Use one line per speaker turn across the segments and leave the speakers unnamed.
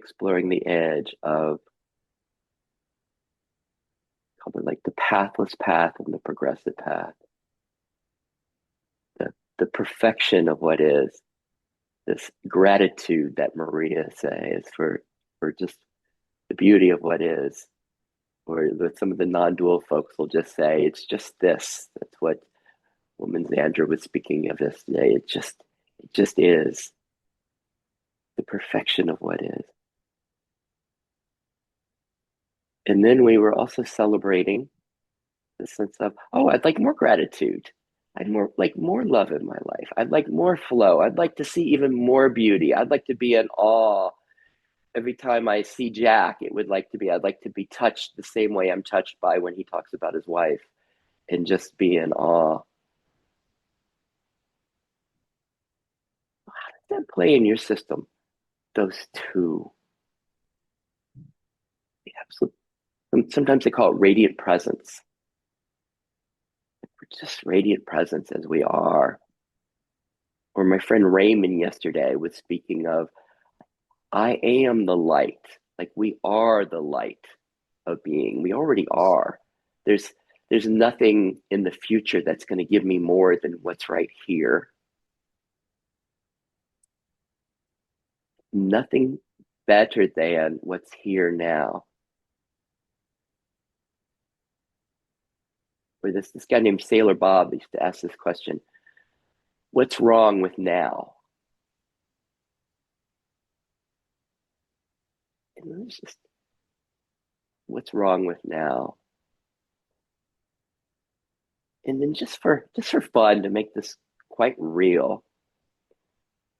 exploring the edge of probably like the pathless path and the progressive path, the perfection of what is, this gratitude that Maria says for just the beauty of what is, or that some of the non-dual folks will just say, it's just this. That's what Woman Xandra was speaking of yesterday. It just is the perfection of what is. And then we were also celebrating the sense of, oh, I'd like more gratitude. I'd like more love in my life. I'd like more flow. I'd like to see even more beauty. I'd like to be in awe. Every time I see Jack, I'd like to be touched the same way I'm touched by when he talks about his wife, and just be in awe. How does that play in your system? Those two. Absolutely. Sometimes they call it radiant presence. We're just radiant presence as we are. Or my friend Raymond yesterday was speaking of, I am the light. Like we are the light of being. We already are. There's there's nothing in the future that's going to give me more than what's right here. Nothing better than what's here now. Or this guy named Sailor Bob used to ask this question: what's wrong with now? And it's just, what's wrong with now? And then just for fun, to make this quite real,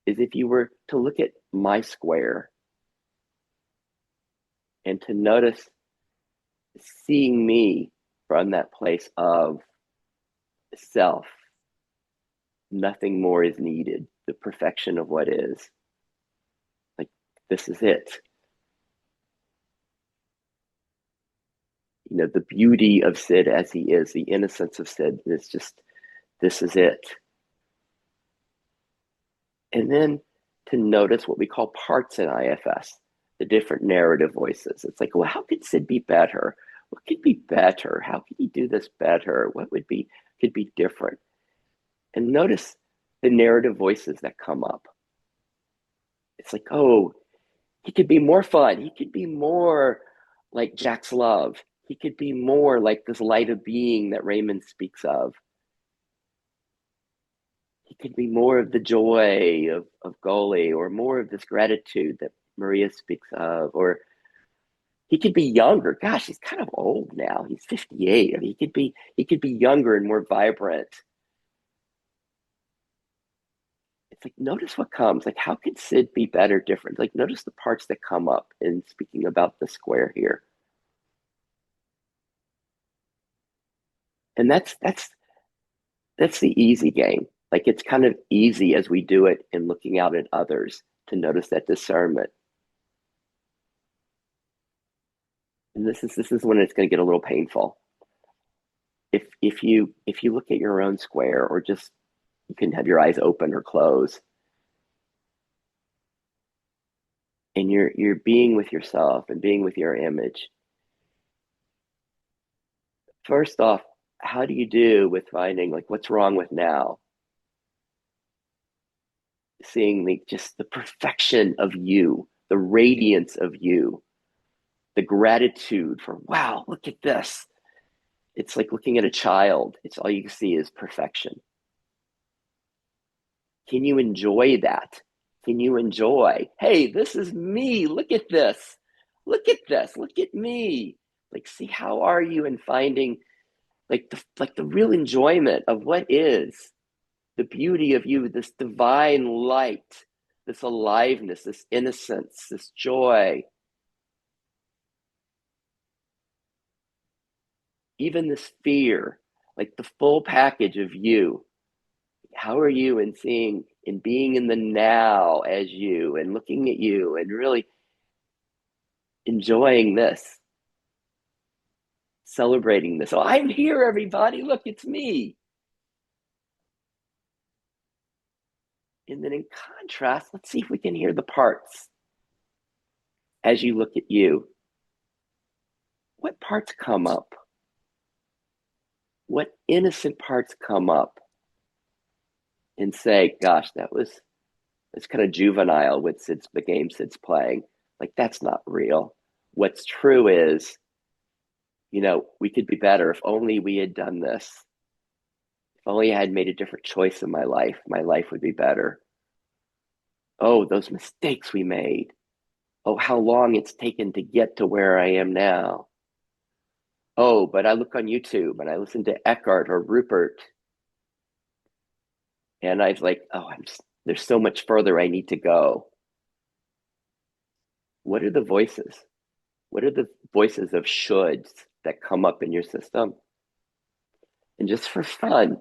is if you were to look at my square and to notice seeing me from that place of self, nothing more is needed, the perfection of what is. Like, this is it. You know, the beauty of Sid as he is, the innocence of Sid is just, this is it. And then to notice what we call parts in IFS, the different narrative voices. It's like, well, how could Sid be better? What could be better? How could he do this better? What could be different? And notice the narrative voices that come up. It's like, oh, he could be more fun. He could be more like Jack's love. He could be more like this light of being that Raymond speaks of. He could be more of the joy of Goli, or more of this gratitude that Maria speaks of. Or he could be younger. Gosh, he's kind of old now. He's 58. I mean, he could be younger and more vibrant. It's like, notice what comes. Like, how could Sid be better, different? Like, notice the parts that come up in speaking about the square here. And that's the easy game. Like, it's kind of easy as we do it in looking out at others to notice that discernment. And this is when it's going to get a little painful. If you look at your own square, or just, you can have your eyes open or close, and you're being with yourself and being with your image. First off, how do you do with finding like what's wrong with now? Seeing just the perfection of you, the radiance of you, the gratitude for, wow, look at this. It's like looking at a child. It's all you see is perfection. Can you enjoy that? Can you enjoy, hey, this is me. Look at this. Look at this. Look at me. Like, see, how are you in finding like the real enjoyment of what is, the beauty of you, this divine light, this aliveness, this innocence, this joy, even this fear, like the full package of you. How are you in seeing, in being in the now as you, and looking at you and really enjoying this, celebrating this? Oh, I'm here, everybody. Look, it's me. And then in contrast, let's see if we can hear the parts. as you look at you, what parts come up? What innocent parts come up and say, gosh, it's kind of juvenile with the game Sid's playing. Like, that's not real. What's true is, we could be better if only we had done this. If only I had made a different choice in my life would be better. Oh, those mistakes we made. Oh, how long it's taken to get to where I am now. Oh, but I look on YouTube and I listen to Eckhart or Rupert, and I was like, there's so much further I need to go. What are the voices? What are the voices of shoulds that come up in your system? And just for fun,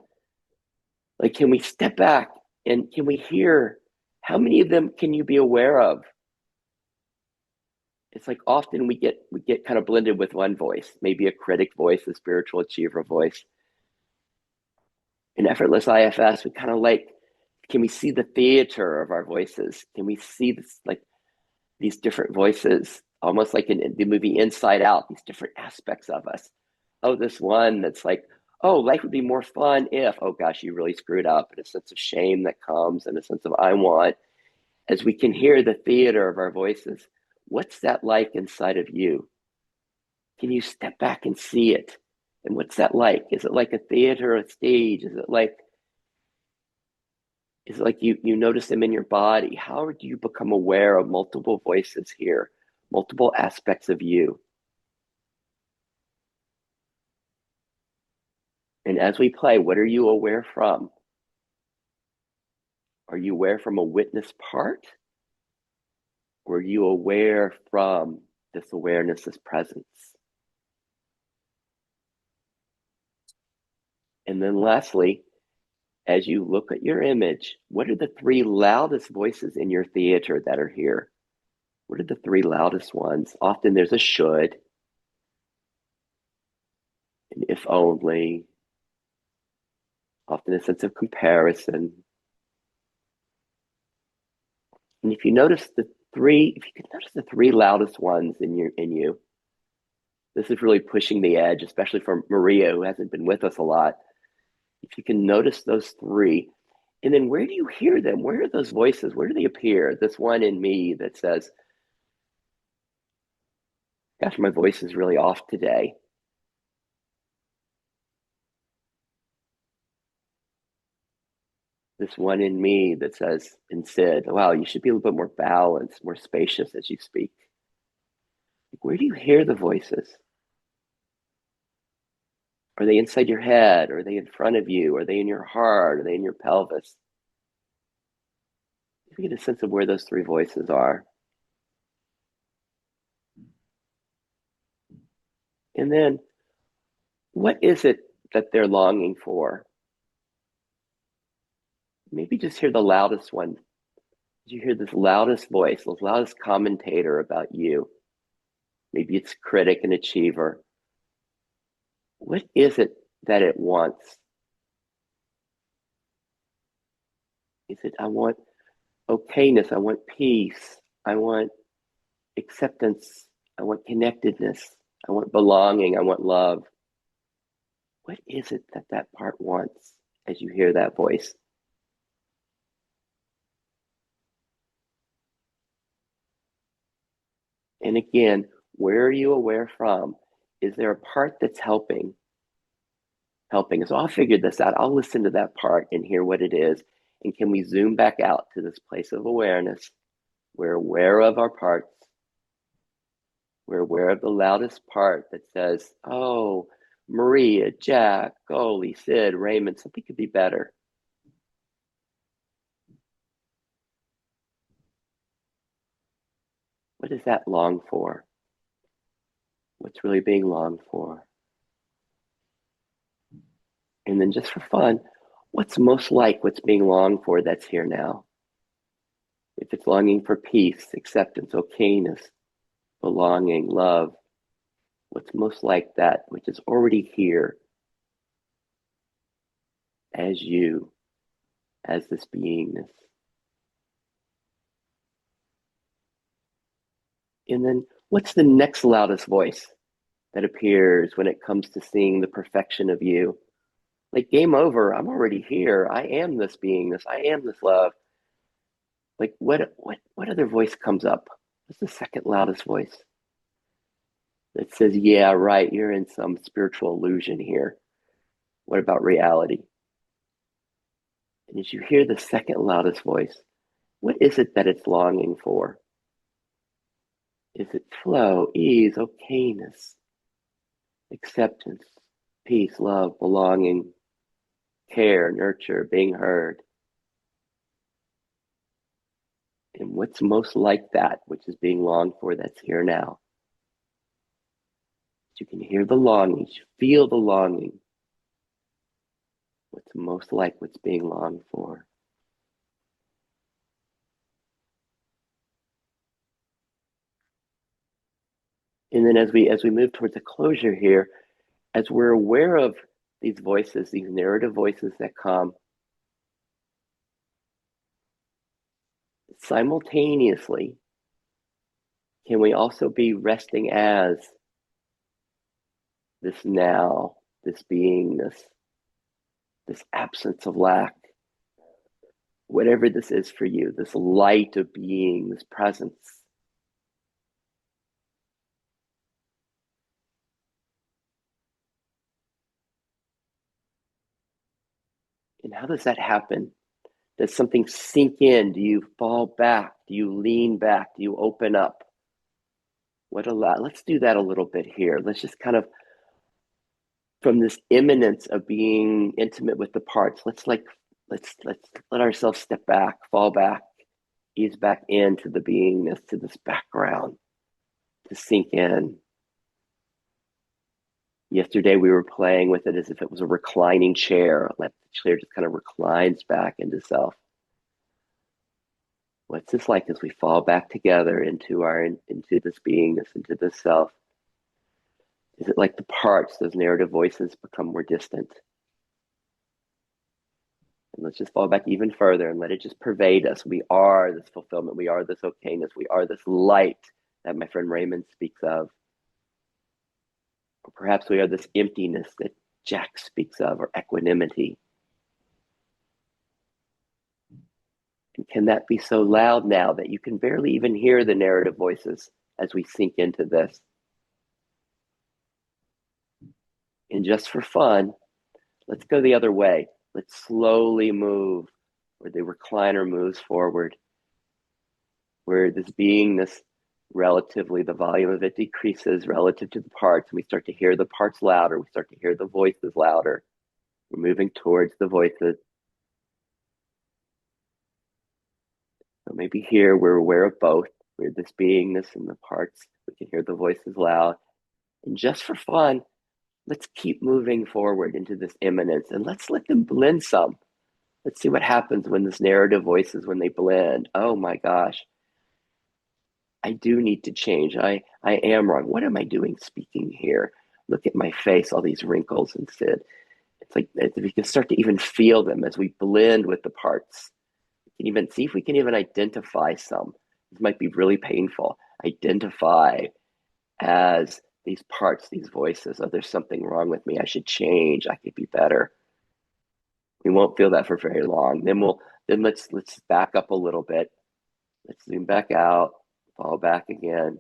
like, can we step back and can we hear how many of them can you be aware of? It's like often we get kind of blended with one voice, maybe a critic voice, a spiritual achiever voice. In effortless IFS, we kind of like, can we see the theater of our voices? Can we see this, like, these different voices, almost like in the movie Inside Out, these different aspects of us? Oh, this one that's like, oh, life would be more fun if, oh gosh, you really screwed up, and a sense of shame that comes, and a sense of I want. As we can hear the theater of our voices, what's that like inside of you? Can you step back and see it? And what's that like? Is it like a theater, a stage? Is it like you notice them in your body? How do you become aware of multiple voices here, multiple aspects of you? And as we play, what are you aware from? Are you aware from a witness part? Or are you aware from this awareness, this presence? And then lastly, as you look at your image, what are the three loudest voices in your theater that are here? What are the three loudest ones? Often there's a should, an if only, often a sense of comparison. And if you could notice the three loudest ones in you, this is really pushing the edge, especially for Maria, who hasn't been with us a lot. If you can notice those three, and then where do you hear them? Where are those voices? Where do they appear? This one in me that says, gosh, my voice is really off today. This one in me that says, and Sid, wow, you should be a little bit more balanced, more spacious as you speak. Like, where do you hear the voices? Are they inside your head? Are they in front of you? Are they in your heart? Are they in your pelvis? You get a sense of where those three voices are. And then, what is it that they're longing for? Maybe just hear the loudest one. You hear this loudest voice, the loudest commentator about you. Maybe it's critic and achiever. What is it that it wants? Is it, I want okayness, I want peace, I want acceptance, I want connectedness, I want belonging, I want love? What is it that that part wants as you hear that voice? And again, where are you aware from? Is there a part that's helping? So I'll figure this out. I'll listen to that part and hear what it is. And can we zoom back out to this place of awareness? We're aware of our parts. We're aware of the loudest part that says, oh, Maria, Jack, Goldie, Sid, Raymond, something could be better. What does that long for? What's really being longed for? And then just for fun, what's most like what's being longed for that's here now? If it's longing for peace, acceptance, okayness, belonging, love, what's most like that which is already here as you, as this beingness? And then what's the next loudest voice that appears when it comes to seeing the perfection of you? Like, game over, I'm already here. I am this beingness. I am this love. Like, what other voice comes up? What's the second loudest voice that says, yeah, right, you're in some spiritual illusion here? What about reality? And as you hear the second loudest voice, what is it that it's longing for? Is it flow, ease, okayness, acceptance, peace, love, belonging, care, nurture, being heard? And what's most like that, which is being longed for, that's here now? You can hear the longing, you feel the longing. What's most like what's being longed for? And then as we move towards a closure here, as we're aware of these voices, these narrative voices that come, simultaneously, can we also be resting as this now, this beingness, this absence of lack, whatever this is for you, this light of being, this presence? And how does that happen? Does something sink in? Do you fall back? Do you lean back? Do you open up? Let's do that a little bit here. Let's just kind of, from this imminence of being intimate with the parts, let's let ourselves step back, fall back, ease back into the beingness, to this background, to sink in. Yesterday we were playing with it as if it was a reclining chair. Let the chair just kind of reclines back into self. What's this like as we fall back together into this beingness, into this self? Is it like the parts, those narrative voices, become more distant? And let's just fall back even further and let it just pervade us. We are this fulfillment. We are this okayness. We are this light that my friend Raymond speaks of. Or perhaps we are this emptiness that Jack speaks of, or equanimity. And can that be so loud now that you can barely even hear the narrative voices as we sink into this? And just for fun, let's go the other way. Let's slowly move where the recliner moves forward, where this beingness, relatively, the volume of it decreases relative to the parts. And we start to hear the parts louder. We start to hear the voices louder. We're moving towards the voices. So maybe here we're aware of both. We're this beingness and the parts. We can hear the voices loud. And just for fun, let's keep moving forward into this immanence, and let's let them blend some. Let's see what happens when this narrative voices, when they blend. Oh my gosh, I do need to change. I am wrong. What am I doing speaking here? Look at my face, all these wrinkles and Sid. It's like we can start to even feel them as we blend with the parts. We can even see if we can even identify some. This might be really painful. Identify as these parts, these voices. Oh, there's something wrong with me. I should change. I could be better. We won't feel that for very long. Then let's back up a little bit. Let's zoom back out, fall back again,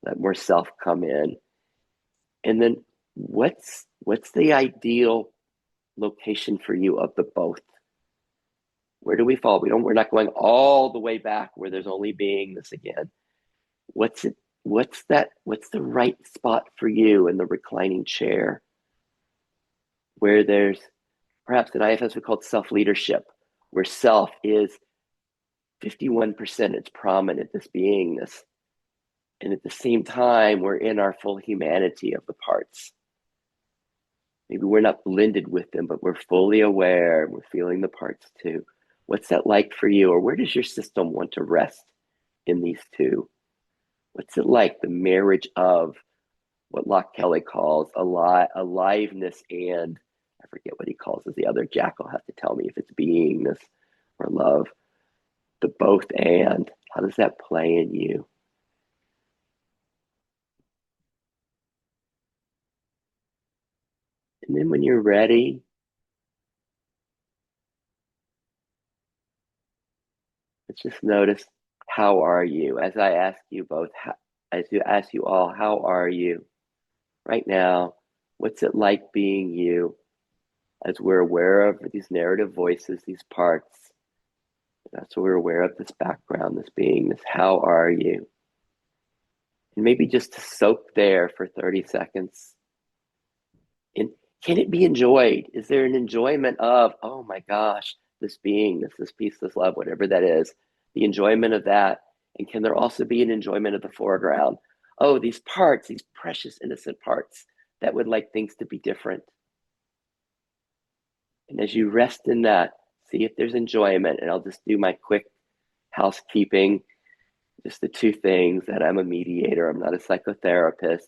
let more self come in. And then what's the ideal location for you of the both? Where do we fall? We're not going all the way back where there's only beingness again. What's the right spot for you in the reclining chair, where there's perhaps in IFS we call it self-leadership, where self is 51%, it's prominent, this beingness. And at the same time, we're in our full humanity of the parts. Maybe we're not blended with them, but we're fully aware. We're feeling the parts too. What's that like for you? Or where does your system want to rest in these two? What's it like, the marriage of what Locke Kelly calls aliveness and, I forget what he calls it, the other. Jack will have to tell me if it's beingness or love. The both and, how does that play in you? And then when you're ready, let's just notice, how are you? As I ask you both, as you ask you all, how are you right now? What's it like being you? As we're aware of these narrative voices, these parts, that's what we're aware of, this background, this being, this how are you? And maybe just to soak there for 30 seconds. And can it be enjoyed? Is there an enjoyment of, oh my gosh, this being, this peace, this love, whatever that is, the enjoyment of that? And can there also be an enjoyment of the foreground? Oh, these parts, these precious, innocent parts that would like things to be different. And as you rest in that, see if there's enjoyment. And I'll just do my quick housekeeping. Just the two things: that I'm a mediator, I'm not a psychotherapist.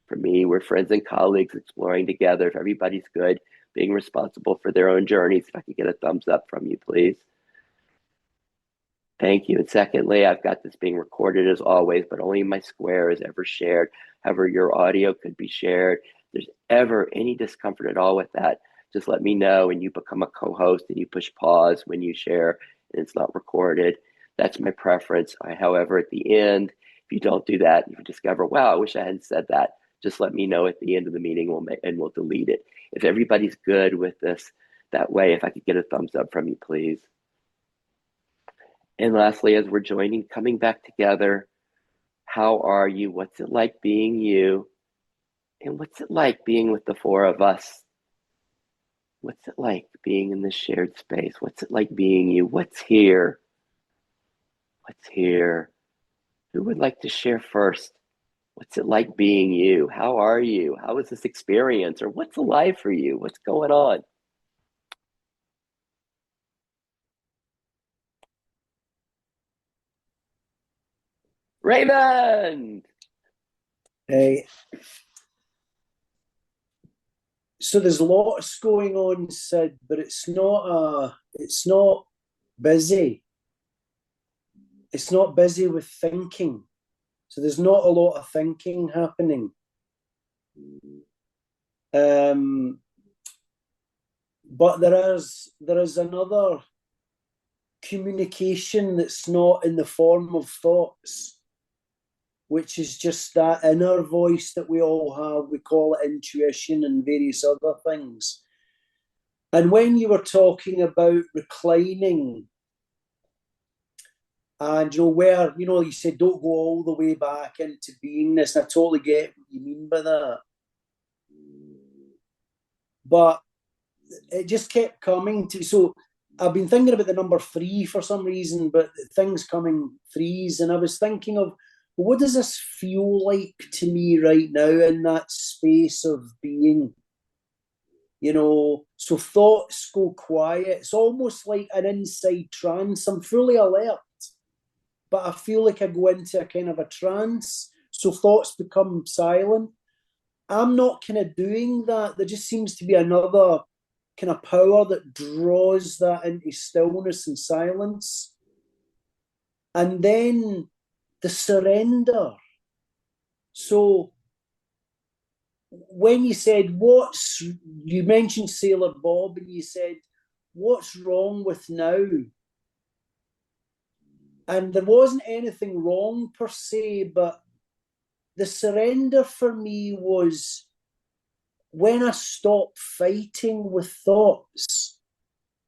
For me, we're friends and colleagues exploring together. If everybody's good, being responsible for their own journeys. If I could get a thumbs up from you, please. Thank you. And secondly, I've got this being recorded as always, but only my square is ever shared. However, your audio could be shared. If there's ever any discomfort at all with that, just let me know and you become a co-host and you push pause when you share and it's not recorded. That's my preference. However, at the end, if you don't do that, you discover, wow, I wish I hadn't said that. Just let me know at the end of the meeting and we'll delete it. If everybody's good with this that way, if I could get a thumbs up from you, please. And lastly, as we're coming back together, how are you? What's it like being you? And what's it like being with the four of us? What's it like being in this shared space? What's it like being you? What's here? What's here? Who would like to share first? What's it like being you? How are you? How is this experience? Or what's alive for you? What's going on? Raymond!
Hey, so there's lots going on, Sid, but it's not busy. It's not busy with thinking. So there's not a lot of thinking happening. But there is another communication that's not in the form of thoughts, which is just that inner voice that we all have. We call it intuition and various other things. And when you were talking about reclining, and where, you said don't go all the way back into beingness, and I totally get what you mean by that. But it just kept coming to, so I've been thinking about the number 3 for some reason, but things coming threes, and I was thinking of, what does this feel like to me right now in that space of being? So thoughts go quiet. It's almost like an inside trance. I'm fully alert, but I feel like I go into a kind of a trance. So thoughts become silent. I'm not kind of doing that. There just seems to be another kind of power that draws that into stillness and silence. And then the surrender. So when you said, you mentioned Sailor Bob, and you said, what's wrong with now? And there wasn't anything wrong per se, but the surrender for me was when I stopped fighting with thoughts.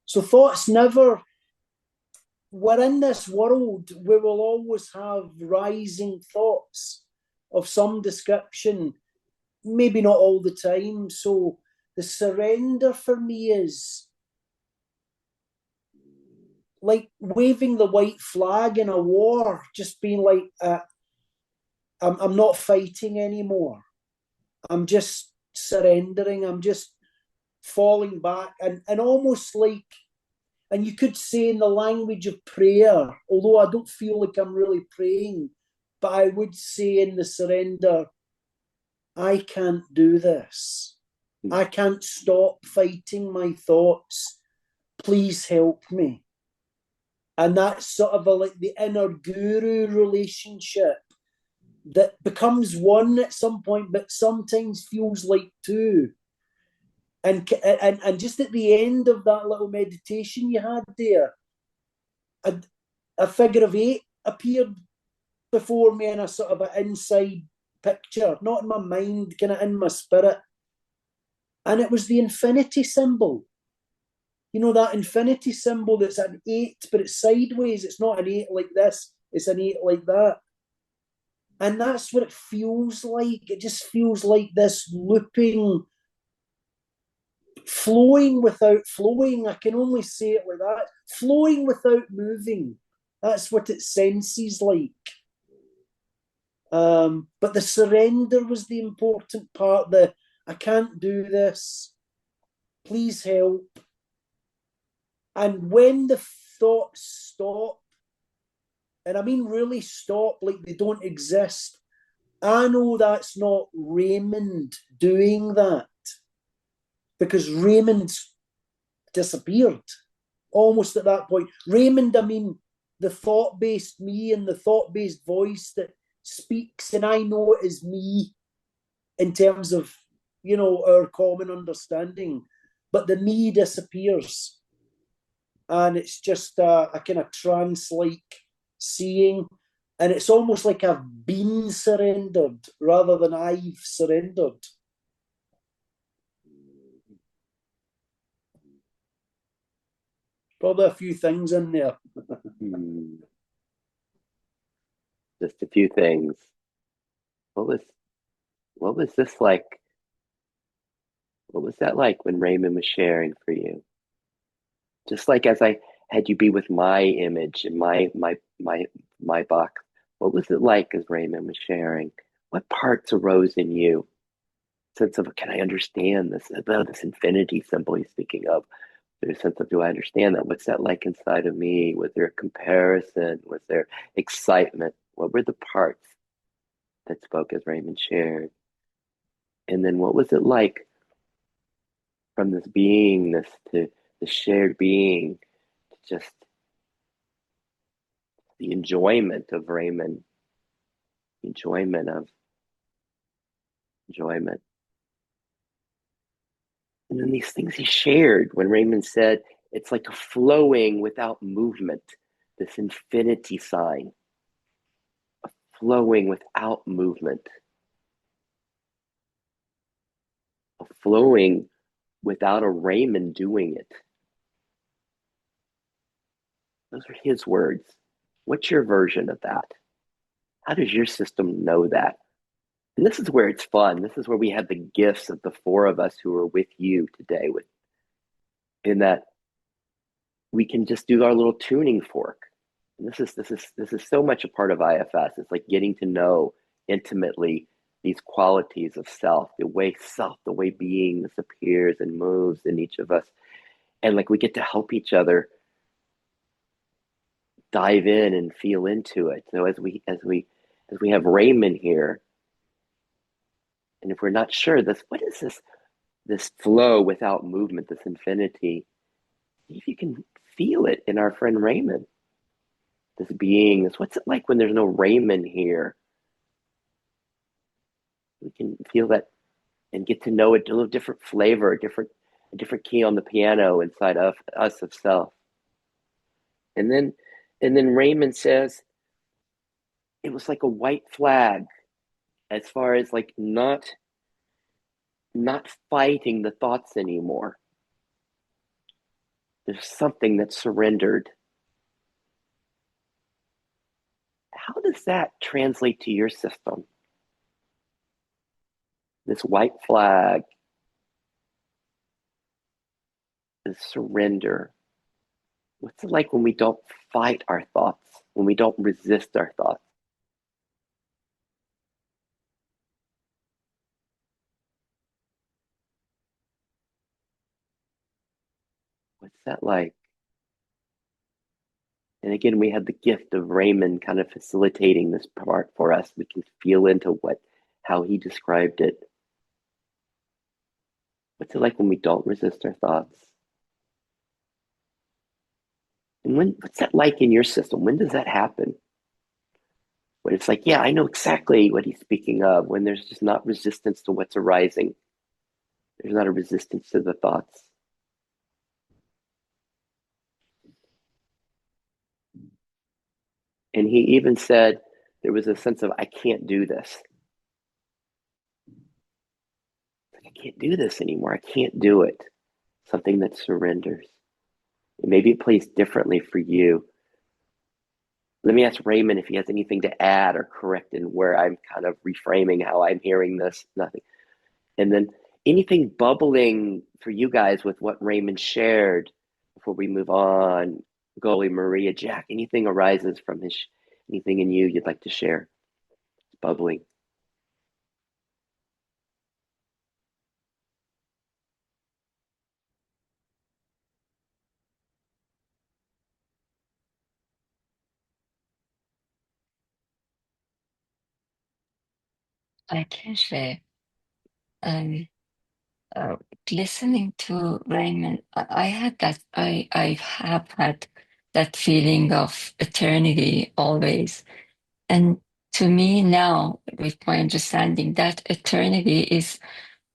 So thoughts we're in this world where we'll always have rising thoughts of some description, maybe not all the time. So the surrender for me is like waving the white flag in a war, just being like, I'm not fighting anymore. I'm just surrendering. I'm just falling back, and almost like, and you could say in the language of prayer, although I don't feel like I'm really praying, but I would say in the surrender, I can't do this. I can't stop fighting my thoughts. Please help me. And that's sort of like the inner guru relationship that becomes one at some point, but sometimes feels like two. And just at the end of that little meditation you had there, a, a figure of eight appeared before me in a sort of an inside picture, not in my mind, kind of in my spirit. And it was the infinity symbol. You know, that infinity symbol that's an eight, but it's sideways. It's not an eight like this, it's an eight like that. And that's what it feels like. It just feels like this looping, flowing without flowing. I can only say it like that. Flowing without moving. That's what it senses like. But the surrender was the important part. The I can't do this. Please help. And when the thoughts stop, and I mean really stop, like they don't exist, I know that's not Raymond doing that, because Raymond's disappeared almost at that point. Raymond, I mean, the thought based me and the thought based voice that speaks, and I know it is me in terms of, you know, our common understanding, but the me disappears. And it's just a kind of trance like seeing. And it's almost like I've been surrendered rather than I've surrendered. Probably a few things in there.
Just a few things. What was what was this like? What was that like when Raymond was sharing for you? Just like as I had you be with my image and my box, what was it like as Raymond was sharing? What parts arose in you? Sense of, can I understand this? About this infinity symbol he's speaking of. There's a sense of, do I understand that? What's that like inside of me? Was there a comparison? Was there excitement? What were the parts that spoke as Raymond shared? And then what was it like from this beingness to the shared being to just the enjoyment of Raymond, enjoyment of enjoyment. And then these things he shared when Raymond said, it's like a flowing without movement, this infinity sign, flowing without movement, a flowing without a Raymond doing it. Those are his words. What's your version of that? How does your system know that? And this is where it's fun. This is where we have the gifts of the four of us who are with you today, with in that we can just do our little tuning fork. And this is so much a part of IFS. It's like getting to know intimately these qualities of self, the way beingness appears and moves in each of us. And like we get to help each other dive in and feel into it. So as we have Raymond here, and if we're not sure what is this flow without movement, this infinity, if you can feel it in our friend Raymond, this being, what's it like when there's no Raymond here? We can feel that and get to know it, a little different flavor, a different key on the piano inside of us of self. And then Raymond says it was like a white flag as far as like not fighting the thoughts anymore. There's something that's surrendered. How does that translate to your system? This white flag, this surrender. What's it like when we don't fight our thoughts, when we don't resist our thoughts? What's that like? And again, we have the gift of Raymond kind of facilitating this part for us. We can feel into how he described it. What's it like when we don't resist our thoughts? And what's that like in your system? When does that happen? When it's like, yeah, I know exactly what he's speaking of, when there's just not resistance to what's arising. There's not a resistance to the thoughts. And he even said there was a sense of, I can't do this. I can't do this anymore. I can't do it. Something that surrenders. And maybe it plays differently for you. Let me ask Raymond if he has anything to add or correct in where I'm kind of reframing how I'm hearing this. Nothing. And then anything bubbling for you guys with what Raymond shared before we move on. Goalie, Maria, Jack, anything arises from his, anything in you you'd like to share? It's bubbling.
I can share. Um, uh, Listening to Raymond, I had that. I have had that feeling of eternity always, and to me now, with my understanding, that eternity is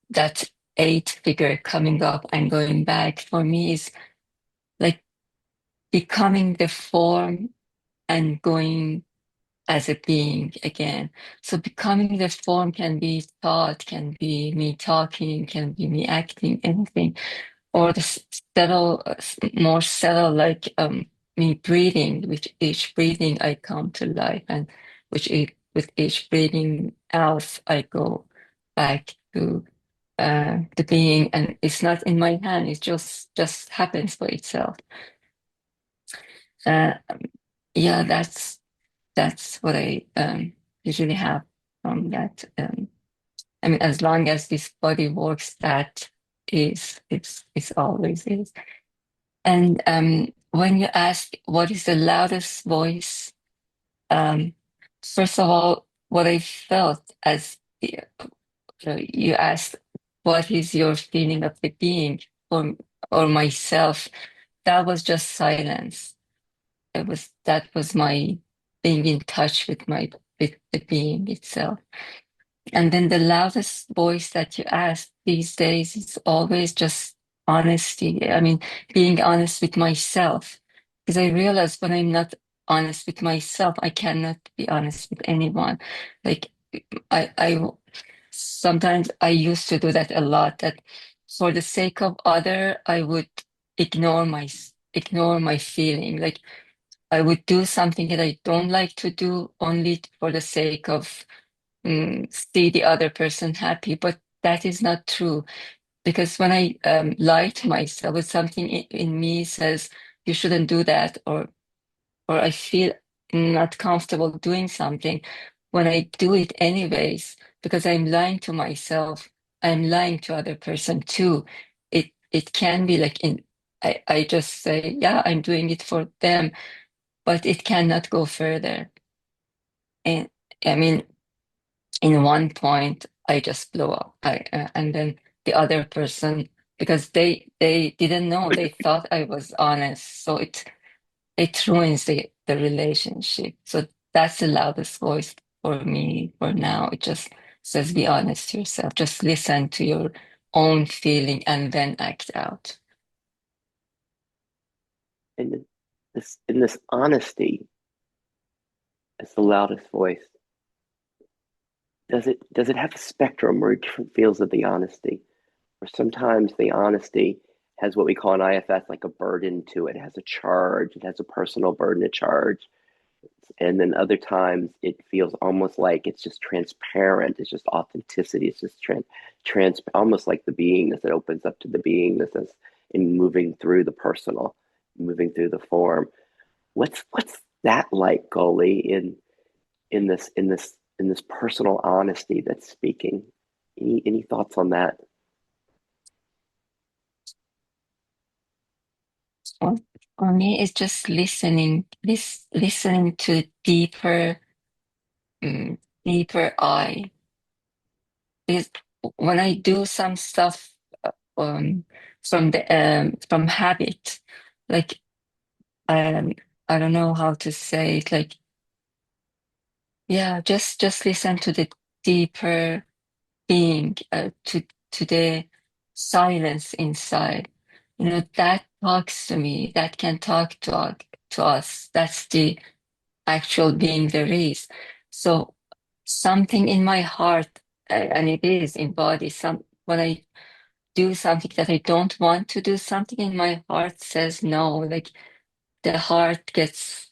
that eight figure coming up and going back. For me, is like becoming the form and going as a being again. So becoming the form can be thought, can be me talking, can be me acting, anything, or the settle, more settle, like me breathing. With each breathing, I come to life, and with each breathing out, I go back to the being, and it's not in my hand. It just happens by itself. Uh, yeah, that's what I usually have from that. I mean, as long as this body works, that is, it's always is. And when you ask what is the loudest voice, um, first of all, what I felt as you asked, what is your feeling of the being or myself? That was just silence. That was my being in touch with my with the being itself. And then the loudest voice that you ask these days is always just honesty. I mean, being honest with myself. Because I realize when I'm not honest with myself, I cannot be honest with anyone. Like I sometimes I used to do that a lot, that for the sake of other, I would ignore my feeling. Like I would do something that I don't like to do only for the sake of see the other person happy. But that is not true, because when I lie to myself, with something in me says you shouldn't do that, or I feel not comfortable doing something, when I do it anyways, because I'm lying to myself, I'm lying to other person too. It can be like I just say, yeah, I'm doing it for them, but it cannot go further. And I mean, in one point, I just blow up. And then the other person, because they didn't know, they thought I was honest, so it ruins the relationship. So that's the loudest voice for me for now. It just says, be honest to yourself. Just listen to your own feeling and then act out.
And this honesty is the loudest voice. Does it have a spectrum or different feels of the honesty? Or sometimes the honesty has what we call an IFS, like a burden to it. It has a charge. It has a personal burden, a charge. And then other times it feels almost like it's just transparent. It's just authenticity. It's just almost like the beingness. It opens up to the beingness as in moving through the personal, moving through the form. What's that like, Goalie, in this personal honesty that's speaking? Any thoughts on that?
For, for me, it's just listening to mm, deeper I. Because when I do some stuff um, from habit, like um, I don't know how to say it, like yeah, just listen to the deeper being, to the silence inside. That talks to me, that can talk to us. That's the actual being there is. So something in my heart, and it is in body, when I do something that I don't want to do, something in my heart says no. Like the heart gets,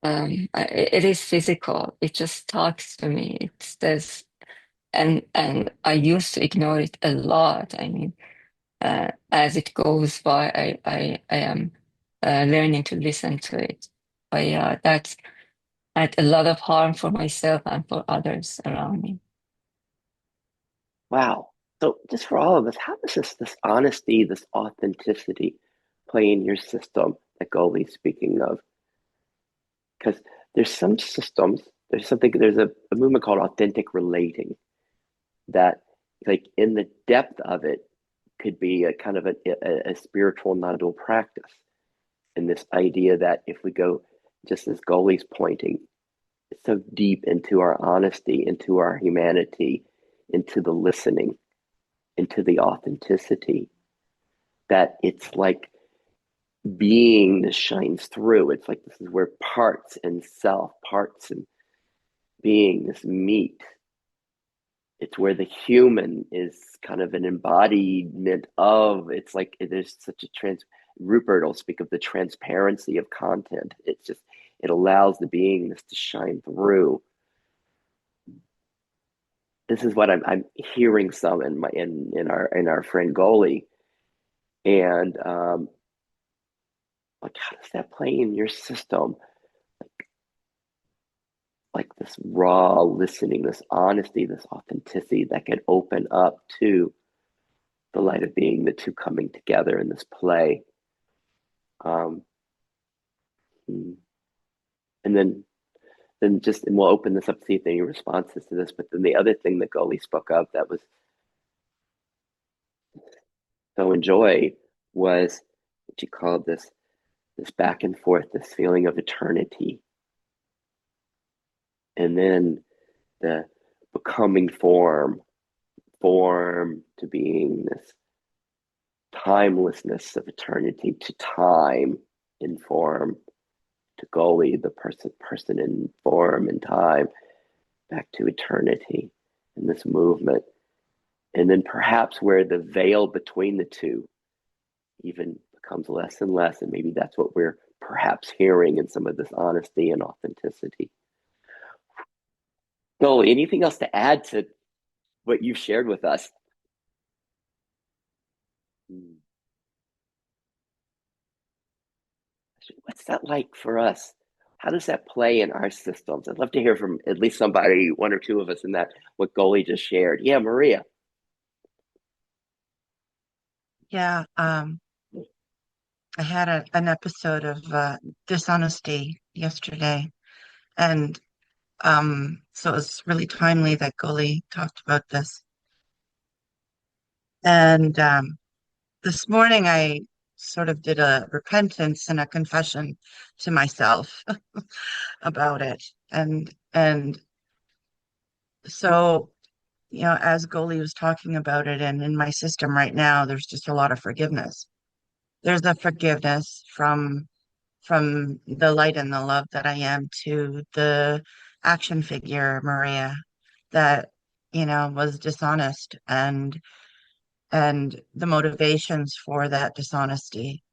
it is physical. It just talks to me. It says, and I used to ignore it a lot. I mean, as it goes by, I am learning to listen to it. But yeah, that's at a lot of harm for myself and for others around me.
Wow. So just for all of us, how does this honesty, this authenticity play in your system that Goldie's speaking of? Because there's some systems, there's a movement called authentic relating that like in the depth of it could be a kind of a spiritual non-dual practice. And this idea that if we go, just as Goldie's pointing, so deep into our honesty, into our humanity, into the listening, into the authenticity, that it's like beingness shines through. It's like this is where parts and self, parts and beingness meet. It's where the human is kind of an embodiment of. It's like there's such a Rupert will speak of the transparency of content. It's just it allows the beingness to shine through. This is what I'm hearing some in our friend Goalie, and like how does that play in your system? Like this raw listening, this honesty, this authenticity that can open up to the light of being, the two coming together in this play. Um, and and we'll open this up to see if there are any responses to this. But then the other thing that Goalie spoke of that was so enjoy was what you called this back and forth, this feeling of eternity, and then the becoming form to being this timelessness of eternity to time in form to Goalie, the person in form and time, back to eternity in this movement. And then perhaps where the veil between the two even becomes less and less. And maybe that's what we're perhaps hearing in some of this honesty and authenticity. Goalie, anything else to add to what you've shared with us? What's that like for us? How does that play in our systems? I'd love to hear from at least somebody, one or two of us in that, what Goalie just shared. Yeah, Maria.
Yeah, I had an episode of dishonesty yesterday, and so it was really timely that Goli talked about this. And this morning, I sort of did a repentance and a confession to myself about it, and so as Goli was talking about it, and in my system right now, there's just a lot of forgiveness. There's a forgiveness from the light and the love that I am to the action figure, Maria, that, was dishonest and the motivations for that dishonesty,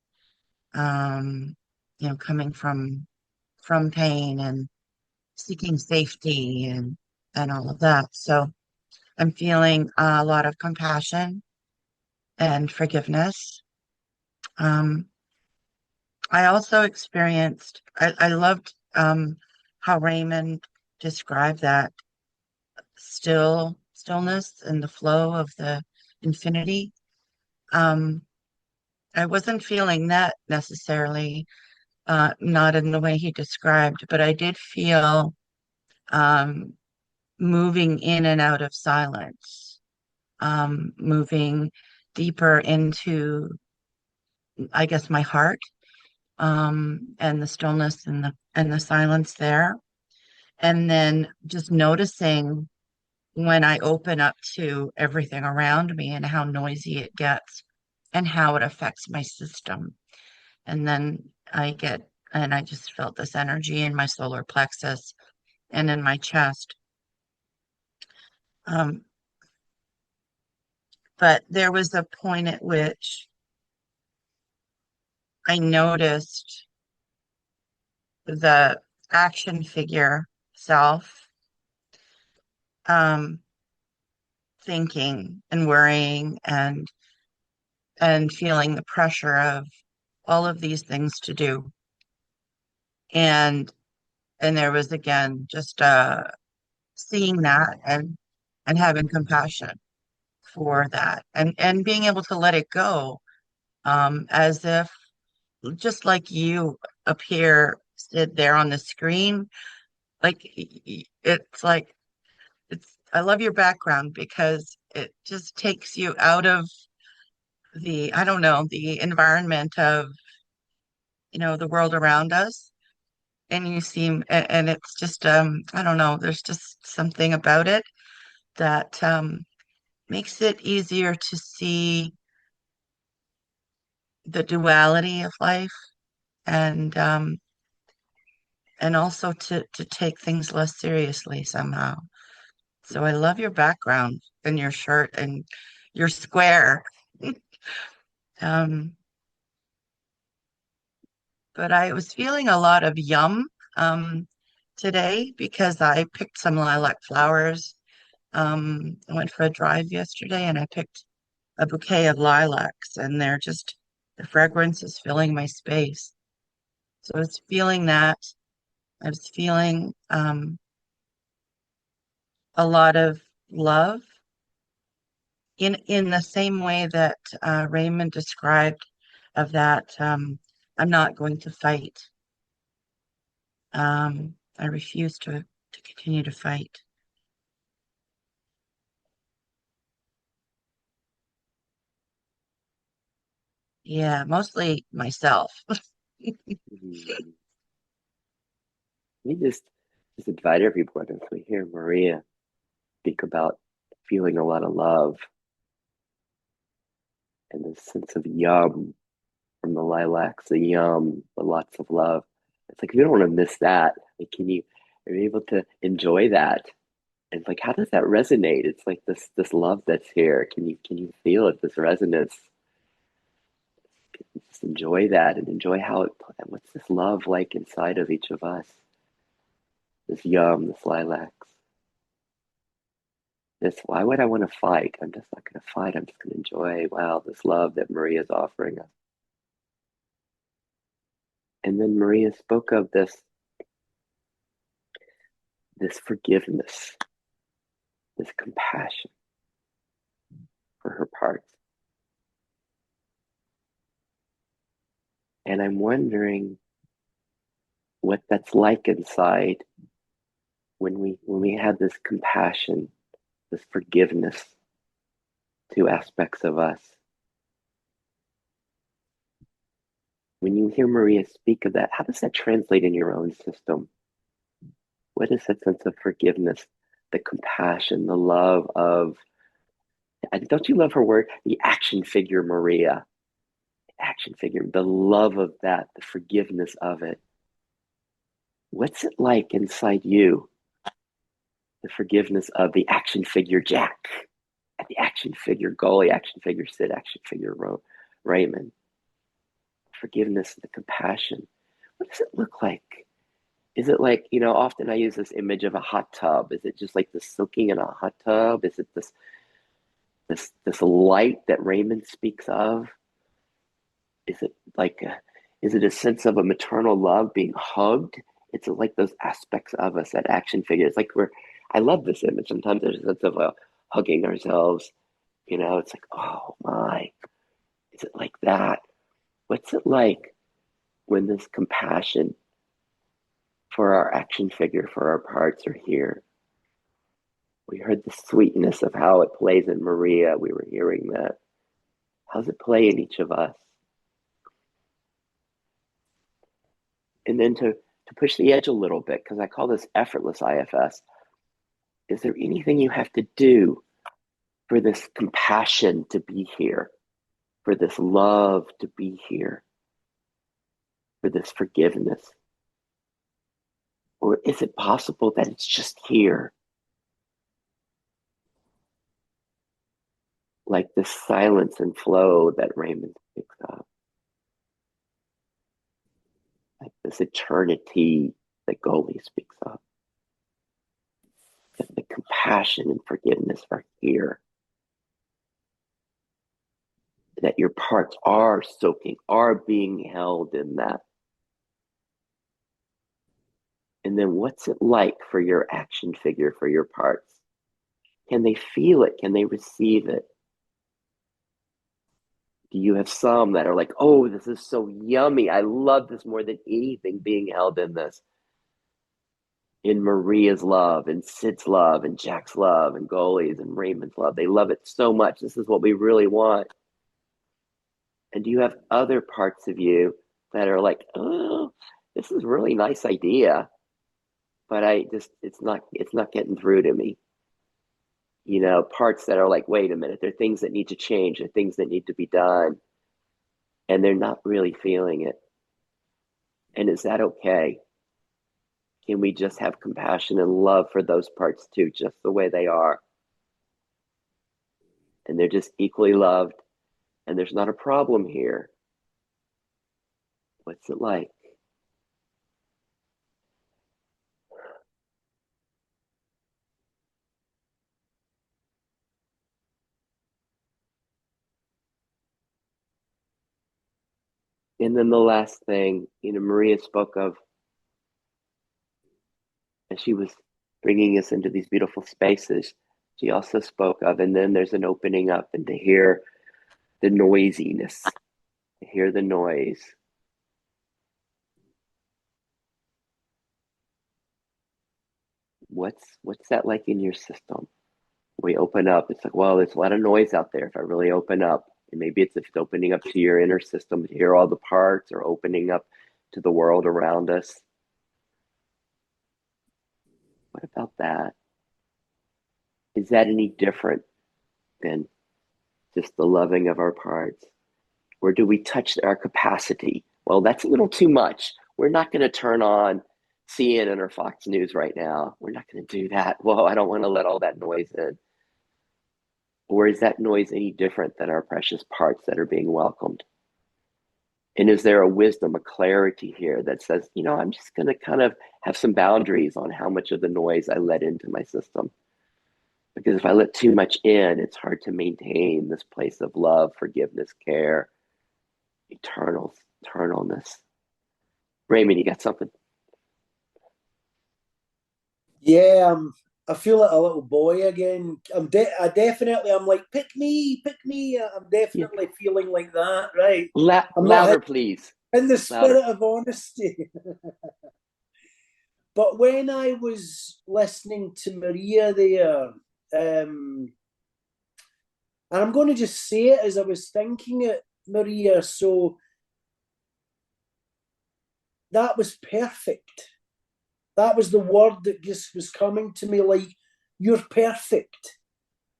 um, coming from pain and seeking safety and all of that. So I'm feeling a lot of compassion and forgiveness. Um, I also experienced, I loved how Raymond described that stillness and the flow of the infinity. Um, I wasn't feeling that necessarily, not in the way he described, but I did feel um, moving in and out of silence, moving deeper into, I guess, my heart, and the stillness and the silence there. And then just noticing when I open up to everything around me and how noisy it gets and how it affects my system. And then and I just felt this energy in my solar plexus and in my chest. Um, but there was a point at which I noticed the action figure self um, thinking and worrying and feeling the pressure of all of these things to do. And and there was again just seeing that and having compassion for that and being able to let it go, as if just like you appear sit there on the screen, like it's like it's I love your background because it just takes you out of the, I don't know, the environment of, the world around us. And you seem, and it's just, I don't know, there's just something about it that makes it easier to see the duality of life and and also to take things less seriously somehow. So I love your background and your shirt and your square. Um, but I was feeling a lot of yum um, today because I picked some lilac flowers. I went for a drive yesterday and I picked a bouquet of lilacs, and the fragrance is filling my space. So I was feeling that. I was feeling a lot of love in the same way that Raymond described of that. I'm not going to fight. I refuse to continue to fight. Yeah, mostly myself.
Mhm. We just invite everyone as we hear Maria speak about feeling a lot of love and this sense of yum from the lilacs, the yum, the lots of love. It's like we don't want to miss that. Like, are you able to enjoy that? And it's like, how does that resonate? It's like this love that's here. Can you feel it? This resonance. Just enjoy that and enjoy how it. What's this love like inside of each of us? This yum, this lilacs. This. Why would I want to fight? I'm just not going to fight. I'm just going to enjoy. Wow, this love that Maria's offering us. And then Maria spoke of this forgiveness, this compassion for her parts. And I'm wondering what that's like inside when we have this compassion, this forgiveness to aspects of us. When you hear Maria speak of that, how does that translate in your own system? What is that sense of forgiveness, the compassion, the love of, and don't you love her word? The action figure, Maria. Action figure, the love of that, the forgiveness of it. What's it like inside you? The forgiveness of the action figure Jack, and the action figure Goalie, action figure Sid, action figure Raymond. Forgiveness, the compassion. What does it look like? Is it like, often I use this image of a hot tub. Is it just like the soaking in a hot tub? Is it this light that Raymond speaks of? Is it is it a sense of a maternal love being hugged? It's like those aspects of us, that action figure. It's like I love this image. Sometimes there's a sense of hugging ourselves. It's like, oh my, is it like that? What's it like when this compassion for our action figure, for our parts are here? We heard the sweetness of how it plays in Maria. We were hearing that. How's it play in each of us? And then to push the edge a little bit, because I call this effortless IFS, is there anything you have to do for this compassion to be here, for this love to be here, for this forgiveness? Or is it possible that it's just here? Like this silence and flow that Raymond picks up. Like this eternity that Goli speaks of. That the compassion and forgiveness are here. That your parts are soaking, are being held in that. And then what's it like for your action figure, for your parts? Can they feel it? Can they receive it? Do you have some that are like, oh, this is so yummy. I love this more than anything, being held in this. In Maria's love, and Sid's love, and Jack's love, and Goli's and Raymond's love. They love it so much. This is what we really want. And do you have other parts of you that are like, oh, this is a really nice idea, but it's not getting through to me. You know, parts that are like, wait a minute, there are things that need to change, there are things that need to be done, and they're not really feeling it. And is that okay? Can we just have compassion and love for those parts too, just the way they are? And they're just equally loved, and there's not a problem here. What's it like? And then the last thing, Maria spoke of, as she was bringing us into these beautiful spaces, she also spoke of, and then there's an opening up, and to hear the noisiness, to hear the noise. What's that like in your system? We open up, it's like, well, there's a lot of noise out there. If I really open up, and maybe if it's opening up to your inner system to hear all the parts, or opening up to the world around us. What about that? Is that any different than just the loving of our parts? Or do we touch our capacity? Well, that's a little too much. We're not going to turn on CNN or Fox News right now. We're not going to do that. Well, I don't want to let all that noise in. Or is that noise any different than our precious parts that are being welcomed? And is there a wisdom, a clarity here that says, I'm just going to kind of have some boundaries on how much of the noise I let into my system? Because if I let too much in, it's hard to maintain this place of love, forgiveness, care, eternalness. Raymond, you got something?
Yeah, I feel like a little boy again. I'm like, pick me. I'm definitely feeling like that, right? I'm
louder, please.
In the spirit
Louder.
of honesty. But when I was listening to Maria there, and I'm going to just say it as I was thinking it, Maria, so that was perfect. That was the word that just was coming to me, like, you're perfect.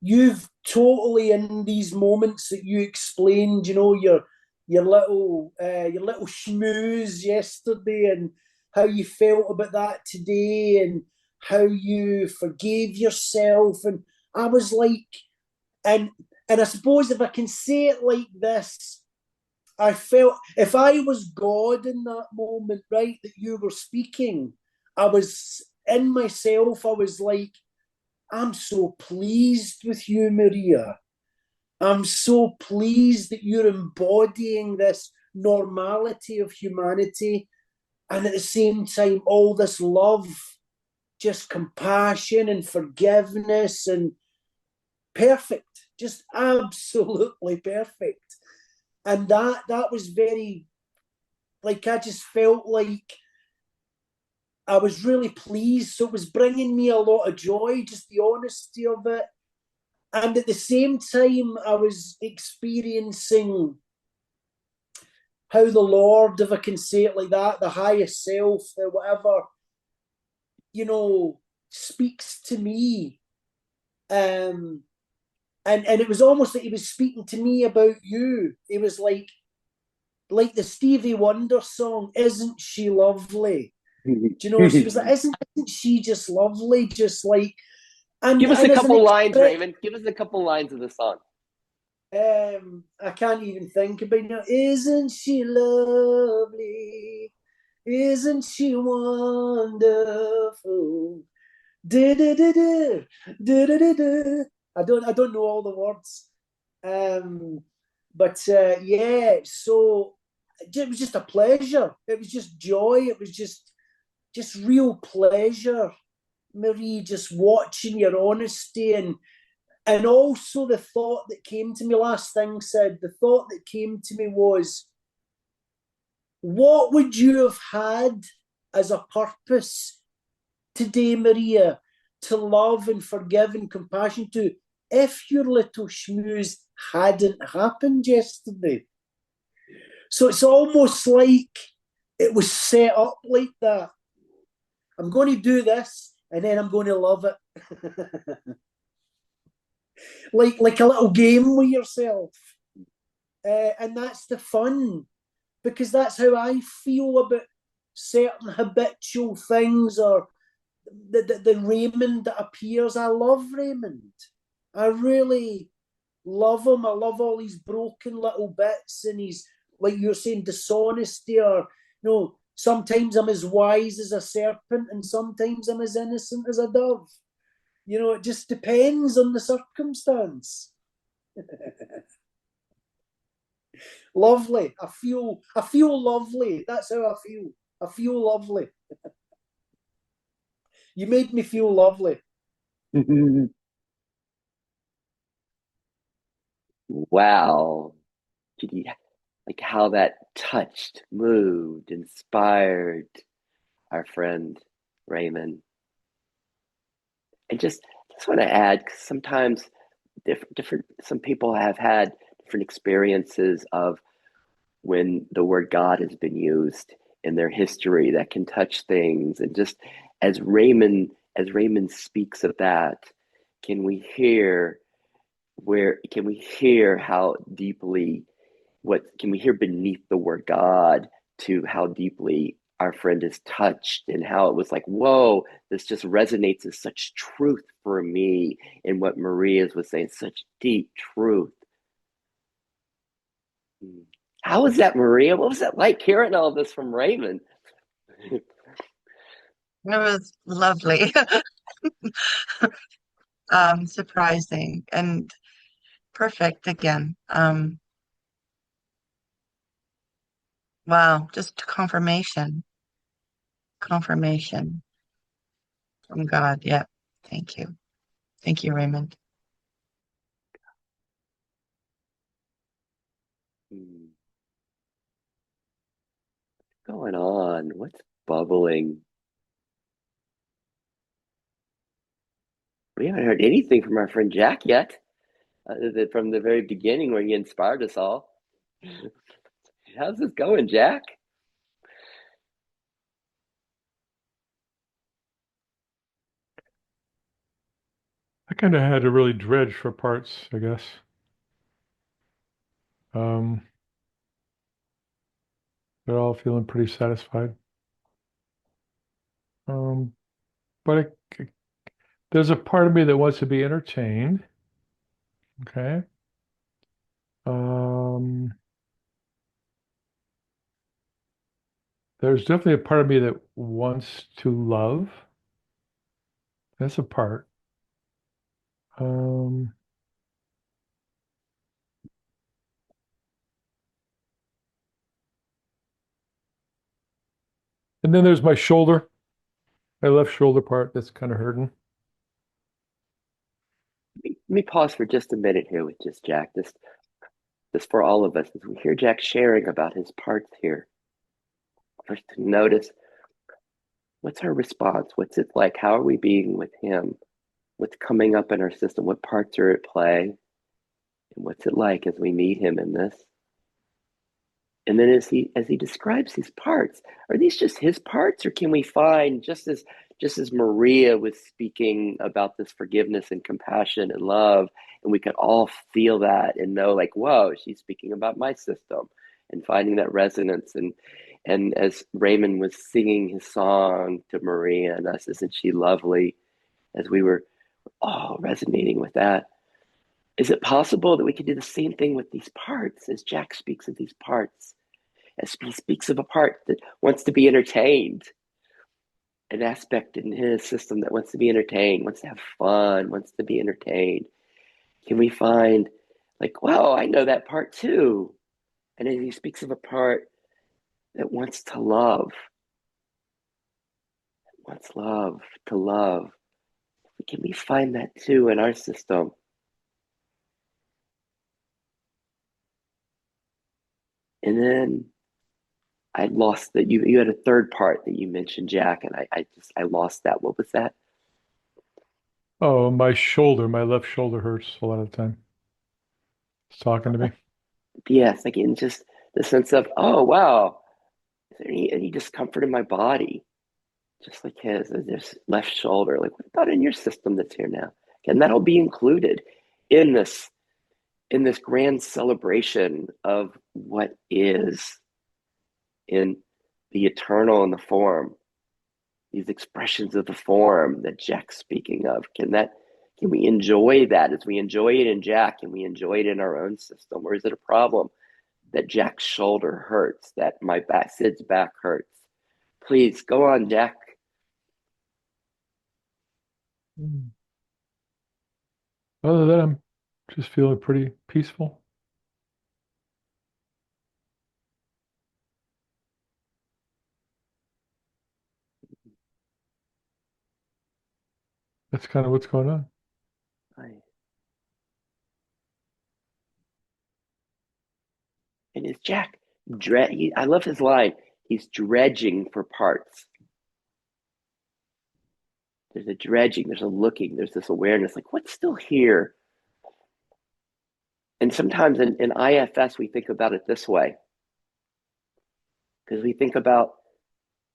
You've totally, in these moments that you explained, your little schmooze yesterday, and how you felt about that today, and how you forgave yourself. And I was like, and I suppose if I can say it like this, I felt if I was God in that moment, right, that you were speaking, I was in myself, I was like, I'm so pleased with you, Maria. I'm so pleased that you're embodying this normality of humanity, and at the same time, all this love, just compassion and forgiveness, and perfect, just absolutely perfect. And that was very, like, I just felt like I was really pleased. So it was bringing me a lot of joy, just the honesty of it. And at the same time, I was experiencing how the Lord, if I can say it like that, the highest self, whatever, speaks to me Um, and it was almost like he was speaking to me about you. He was like the Stevie Wonder song, "Isn't She Lovely?" Do you know? She was like, "Isn't she just lovely?" Just like,
Give us a
and as an
couple lines,
express,
Raymond. Give us a couple lines of the song.
I can't even think about it now. Isn't she lovely? Isn't she wonderful? Do, do, do, do, do, do, do, do. I don't know all the words. But yeah, so it was just a pleasure. It was just joy. It was just real pleasure, Marie, just watching your honesty and also the thought that came to me, last thing said, the thought that came to me was, what would you have had as a purpose today, Maria, to love and forgive and compassion to, if your little schmooze hadn't happened yesterday? So it's almost like it was set up like that. I'm going to do this and then I'm going to love it. like a little game with yourself. And that's the fun, because that's how I feel about certain habitual things, or the Raymond that appears. I love Raymond. I really love him. I love all these broken little bits, and he's, like you're saying, dishonesty, or sometimes I'm as wise as a serpent and sometimes I'm as innocent as a dove. It just depends on the circumstance. Lovely. I feel lovely. That's how I feel. I feel lovely. You made me feel lovely.
Wow. Like how that touched, moved, inspired our friend Raymond. And just want to add, 'cause sometimes some people have had different experiences of when the word God has been used in their history that can touch things. And just as Raymond speaks of that, can we hear how deeply, what can we hear beneath the word God, to how deeply our friend is touched, and how it was like, whoa, this just resonates as such truth for me in what Maria's was saying, such deep truth. How was that, Maria? What was that like hearing all this from Raymond?
It was lovely. Surprising and perfect again. Wow, just confirmation from God. Yeah. Thank you. Thank you, Raymond.
Going on? What's bubbling? We haven't heard anything from our friend Jack yet, other than from the very beginning where he inspired us all. How's this going, Jack?
I kind of had to really dredge for parts, I guess. They're all feeling pretty satisfied. But there's a part of me that wants to be entertained. Okay. There's definitely a part of me that wants to love. That's a part. And then there's my shoulder, my left shoulder part that's kind of hurting.
Let me pause for just a minute here with just Jack. This for all of us, as we hear Jack sharing about his parts here. First, to notice, what's our response? What's it like? How are we being with him? What's coming up in our system? What parts are at play? And what's it like as we meet him in this? And then as he describes these parts, are these just his parts, or can we find, just as just as Maria was speaking about this forgiveness and compassion and love, and we could all feel that and know, like, whoa, she's speaking about my system, and finding that resonance. And as Raymond was singing his song to Maria and us, isn't she lovely? As we were all resonating with that, is it possible that we could do the same thing with these parts as Jack speaks of these parts? As he speaks of a part that wants to be entertained, an aspect in his system that wants to be entertained, wants to have fun, wants to be entertained. Can we find, like, wow, I know that part too? And as he speaks of a part that wants to love, wants love, to love, can we find that too in our system? And then I lost that. You had a third part that you mentioned, Jack, and I lost that. What was that?
Oh, my left shoulder hurts a lot of the time. It's talking to me.
Yes, like in just the sense of, oh wow, is there any discomfort in my body? Just like his, there's left shoulder. Like, what about in your system that's here now? And that'll be included in this grand celebration of what is in the eternal and the form, these expressions of the form that Jack's speaking of. Can we enjoy that as we enjoy it in Jack? Can we enjoy it in our own system? Or is it a problem that Jack's shoulder hurts, that my back, Sid's back hurts? Please go on, Jack.
Other than that, I'm just feeling pretty peaceful. That's kind of what's going on.
And it's Jack. I love his line. He's dredging for parts. There's a dredging, there's a looking, there's this awareness, like what's still here? And sometimes in IFS, we think about it this way, because we think about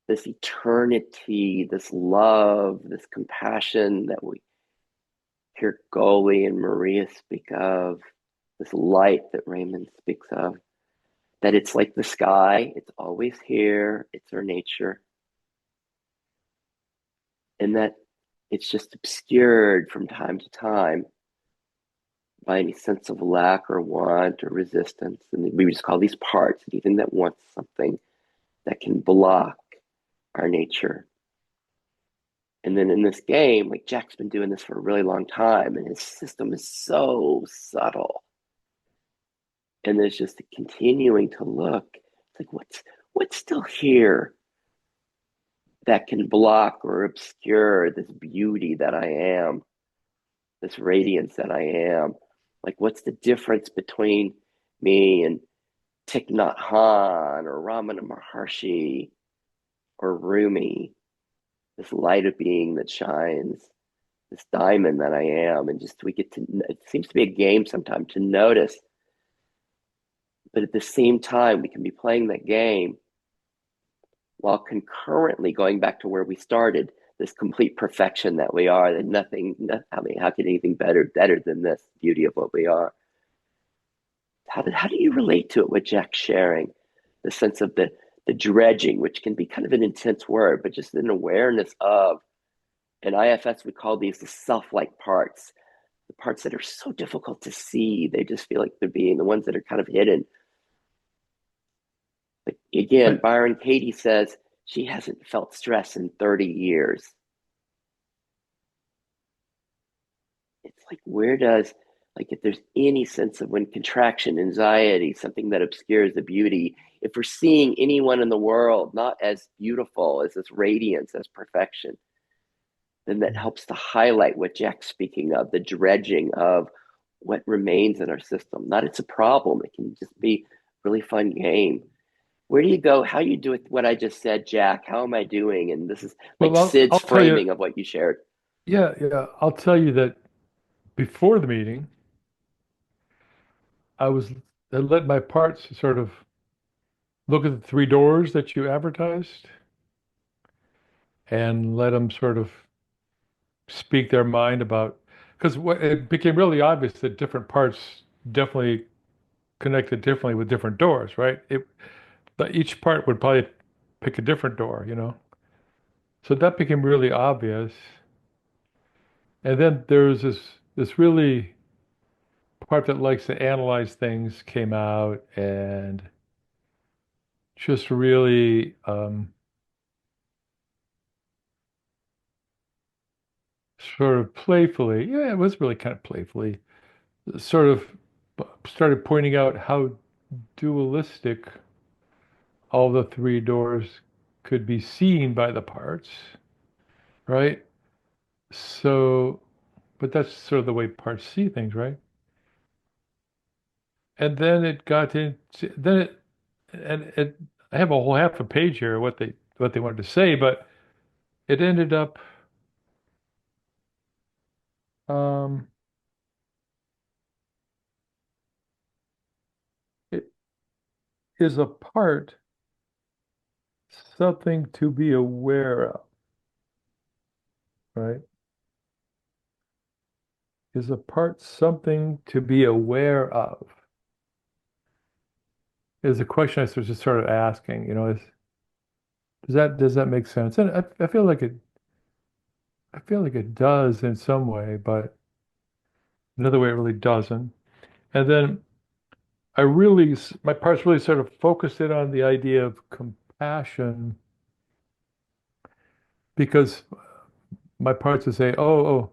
this eternity, this love, this compassion that we hear Goli and Maria speak of, this light that Raymond speaks of, that it's like the sky, it's always here, it's our nature. And that it's just obscured from time to time by any sense of lack or want or resistance. And we just call these parts, anything that wants something that can block our nature. And then in this game, like Jack's been doing this for a really long time, and his system is so subtle. And there's just a continuing to look. It's like, what's still here that can block or obscure this beauty that I am, this radiance that I am? Like, what's the difference between me and Thich Nhat Hanh or Ramana Maharshi or Rumi? This light of being that shines, this diamond that I am. And just we get to, it seems to be a game sometimes to notice. But at the same time, we can be playing that game while concurrently going back to where we started, this complete perfection that we are, that I mean, how could anything better than this beauty of what we are? How do you relate to it with Jack sharing the sense of the dredging, which can be kind of an intense word, but just an awareness of, in IFS, we call these the self-like parts, the parts that are so difficult to see. They just feel like they're being the ones that are kind of hidden. Like again, Byron Katie says she hasn't felt stress in 30 years. It's like, if there's any sense of when contraction, anxiety, something that obscures the beauty, if we're seeing anyone in the world not as beautiful as this radiance, as perfection, then that helps to highlight what Jack's speaking of, the dredging of what remains in our system. Not it's a problem. It can just be a really fun game. Where do you go? How you do it? What I just said, Jack? How am I doing? And this is like Sid's
I'll tell you,
framing of what you shared.
yeah, I'll tell you that before the meeting, I let my parts sort of look at the three doors that you advertised. and let them sort of speak their mind about, because it became really obvious that different parts definitely connected differently with different doors, right? But each part would probably pick a different door, you know? So that became really obvious. And then there's this really part that likes to analyze things came out and just really sort of playfully, yeah, it was really kind of playfully, sort of started pointing out how dualistic all the three doors could be seen by the parts, right? So, but that's sort of the way parts see things, right? And then it got into, then it, and it, I have a whole half a page here what they wanted to say, but it ended up, um, it is a part something to be aware of, right? Is a part something to be aware of? Is a question I was just sort of asking, you know, does that make sense? And I feel like it does in some way, but another way it really doesn't. And then my parts really sort of focused in on the idea of compassion because my parts would say, oh,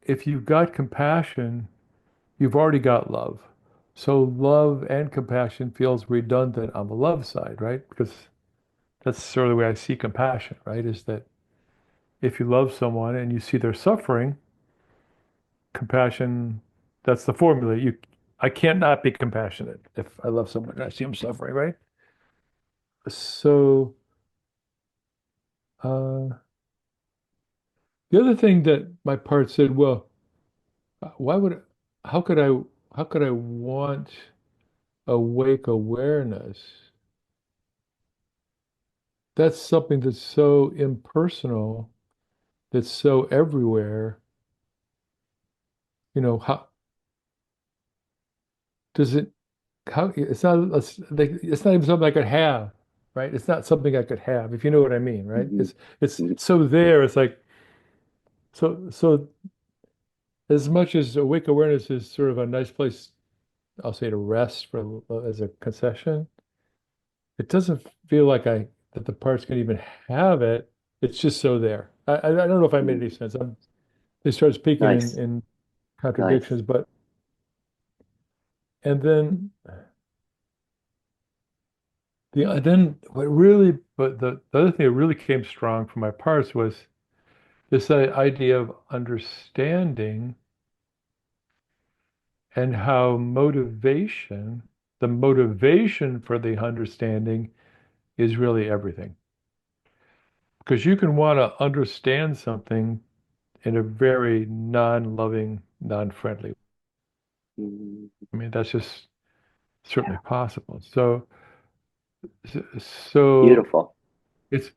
if you've got compassion, you've already got love. So love and compassion feels redundant on the love side, right? Because that's sort of the way I see compassion, right? Is that if you love someone and you see their suffering, compassion, that's the formula. I can't not be compassionate if I love someone and I see them suffering, right? So, uh, the other thing that my part said, well, why would, how could I, how could I want awake awareness? That's something that's so impersonal, that's so everywhere. You know, how does it, how, it's not even something I could have, right? It's not something I could have, if you know what I mean, right?
Mm-hmm.
It's
Mm-hmm.
so there, it's like, so as much as awake awareness is sort of a nice place, I'll say to rest for as a concession, it doesn't feel like that the parts can even have it. It's just so there. I don't know if I made any sense. They start speaking
Nice,
in
nice.
contradictions, but and then what really, but the other thing that really came strong from my parts was this idea of understanding and how the motivation for the understanding is really everything. Because you can want to understand something in a very non-loving, non-friendly.
Mm-hmm.
I mean, that's just certainly
Yeah,
possible. So
beautiful.
it's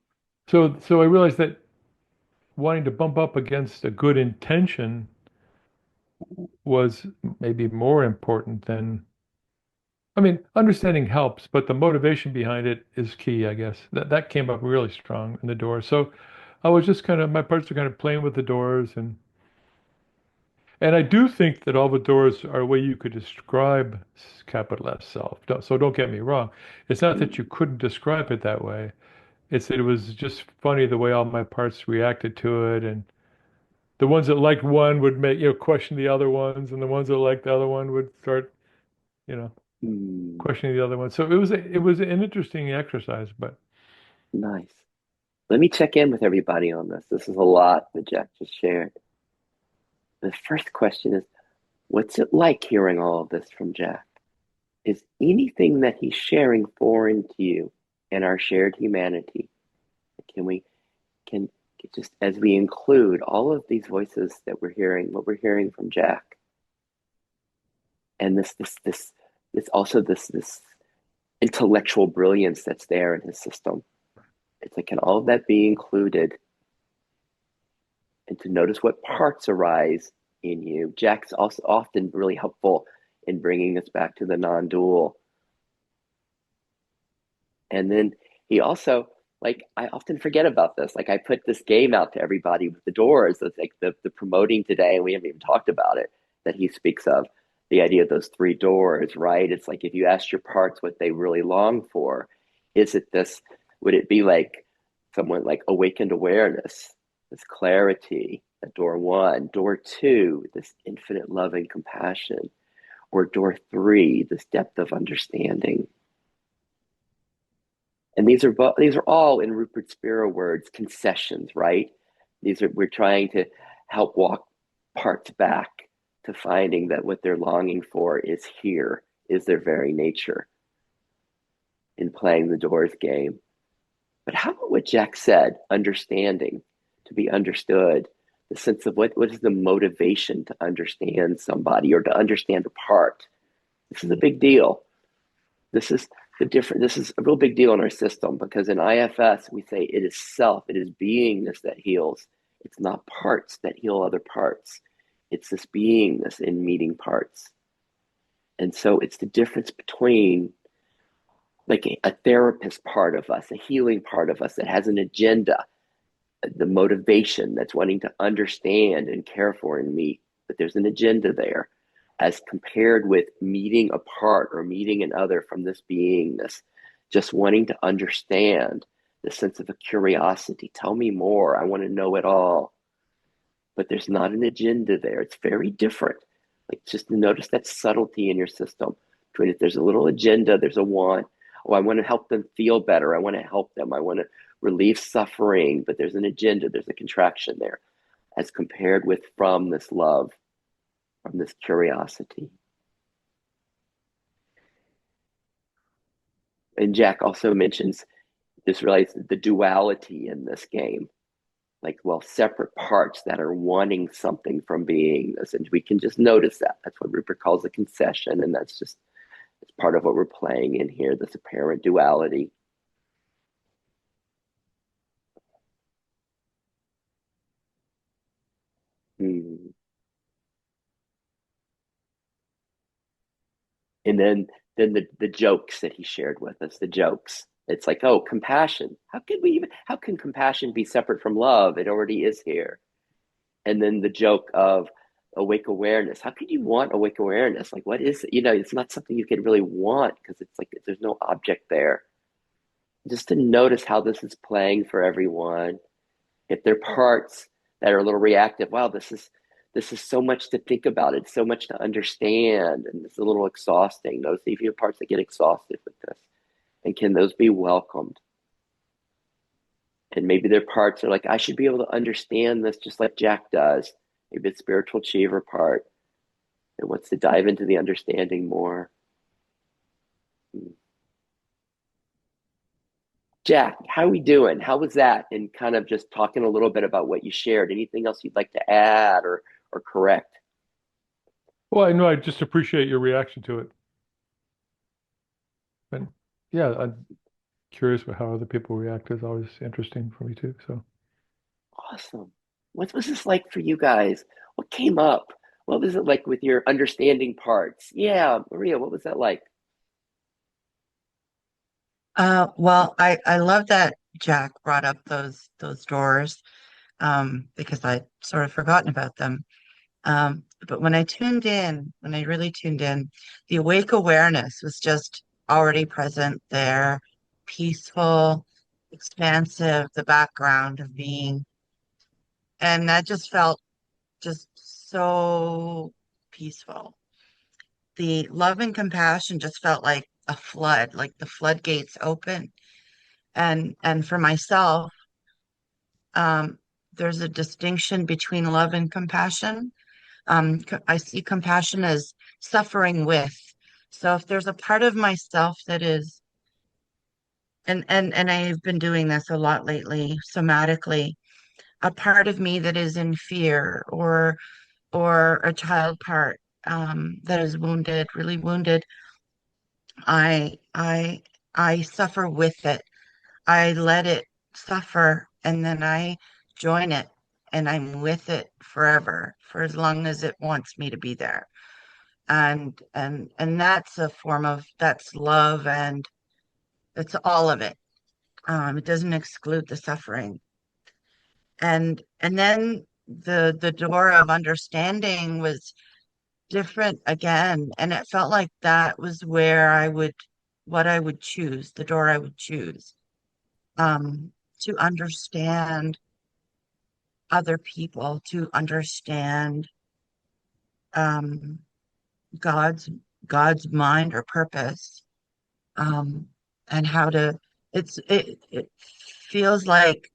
so I realized that wanting to bump up against a good intention was maybe more important than, I mean, understanding helps, but the motivation behind it is key, I guess. That came up really strong in the door. So I was just kind of my parts are kind of playing with the doors and I do think that all the doors are a way you could describe capital S self. So don't get me wrong. It's not that you
Mm-hmm.
couldn't describe it that way. It's that it was just funny the way all my parts reacted to it, and the ones that liked one would make question the other ones, and the ones that liked the other one would start you know
Mm,
questioning the other one. So it was an interesting exercise, but
nice. Let me check in with everybody on this. This is a lot that Jack just shared. The first question is, what's it like hearing all of this from Jack? Is anything that he's sharing foreign to you in our shared humanity? Can we can just as we include all of these voices that we're hearing, what we're hearing from Jack, and this also this intellectual brilliance that's there in his system. It's like, can all of that be included? And to notice what parts arise in you. Jack's also often really helpful in bringing us back to the non-dual. And then he also, like, I often forget about this. Like, I put this game out to everybody with the doors. It's like the promoting today, and we haven't even talked about it, that he speaks of the idea of those three doors, right? It's like, if you ask your parts what they really long for, is it this, would it be like someone like awakened awareness, this clarity at door one, door two, this infinite love and compassion, or door three, this depth of understanding? And these are all, in Rupert Spira words, concessions, right? We're trying to help walk parts back to finding that what they're longing for is here, is their very nature in playing the doors game. But how about what Jack said, understanding, to be understood, the sense of what is the motivation to understand somebody or to understand a part? This is a big deal. This is a real big deal in our system, because in IFS we say it is self, it is beingness that heals. It's not parts that heal other parts. It's this beingness in meeting parts. And so it's the difference between like a therapist part of us, a healing part of us that has an agenda, the motivation that's wanting to understand and care for and meet, but there's an agenda there, as compared with meeting a part or meeting another from this beingness, just wanting to understand, the sense of a curiosity. Tell me more. I want to know it all. But there's not an agenda there. It's very different. Like, just notice that subtlety in your system. Between if there's a little agenda, there's a want. Oh, I want to help them feel better. I want to help them. I want to relieve suffering. But there's an agenda. There's a contraction there, as compared with from this love, from this curiosity. And Jack also mentions this, relates to the duality in this game. Like, well, separate parts that are wanting something from beingness. And we can just notice that. That's what Rupert calls a concession. And that's just, it's part of what we're playing in here, this apparent duality. Hmm. And then the jokes that he shared with us, the jokes. It's like, oh, compassion. How can compassion be separate from love? It already is here. And then the joke of awake awareness. How could you want awake awareness? Like, what is it? It's not something you could really want, because it's like there's no object there. Just to notice how this is playing for everyone. If there are parts that are a little reactive, wow, this is so much to think about. It's so much to understand, and it's a little exhausting. Notice if you have parts that get exhausted with this, and can those be welcomed? And maybe their parts are like, I should be able to understand this just like Jack does. Maybe it's spiritual achiever part that wants to dive into the understanding more. Jack, how are we doing? How was that? And kind of just talking a little bit about what you shared. Anything else you'd like to add or correct?
Well, I know I just appreciate your reaction to it. And yeah, I'm curious about how other people react. Is always interesting for me too. So
Awesome. What was this like for you guys? What came up? What was it like with your understanding parts? Yeah, Maria, what was that like?
Well, I love that Jack brought up those drawers, because I'd sort of forgotten about them. But when I really tuned in, the awake awareness was just already present there, peaceful, expansive, the background of being. And that just felt just so peaceful. The love and compassion just felt like a flood, like the floodgates open. And for myself, um, there's a distinction between love and compassion. I see compassion as suffering with. So if there's a part of myself that is, and I've been doing this a lot lately, somatically, a part of me that is in fear, or a child part, that is wounded, really wounded, I I I suffer with it. I let it suffer, and then I join it and I'm with it forever for as long as it wants me to be there. And that's a form of that's love, and it's all of it. It doesn't exclude the suffering. And then the door of understanding was different again, and it felt like that was where what I would choose, the door I would choose, to understand other people, to understand um, God's God's mind or purpose, um, and how to. It feels like,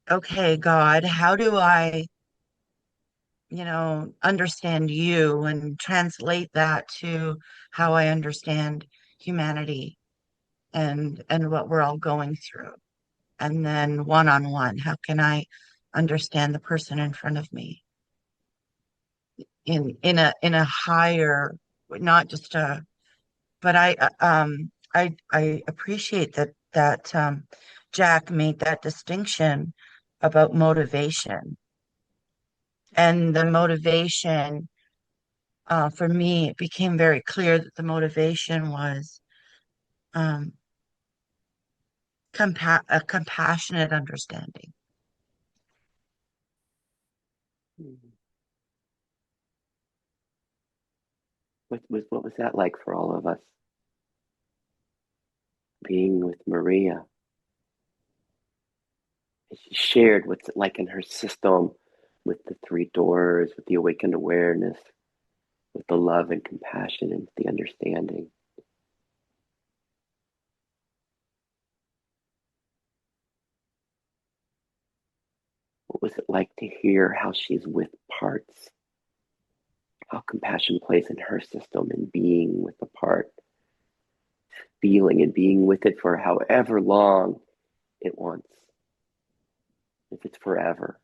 okay, God, how do I, understand you and translate that to how I understand humanity and what we're all going through. And then one on one, how can I understand the person in front of me in a higher, not just a, but I appreciate that Jack made that distinction about motivation. And the motivation, for me, it became very clear that the motivation was um, a compassionate understanding.
What was that like for all of us? Being with Maria. She shared what's it like in her system with the three doors, with the awakened awareness, with the love and compassion and the understanding. What was it like to hear how she's with parts, how compassion plays in her system and being with the part, feeling and being with it for however long it wants, if it's forever.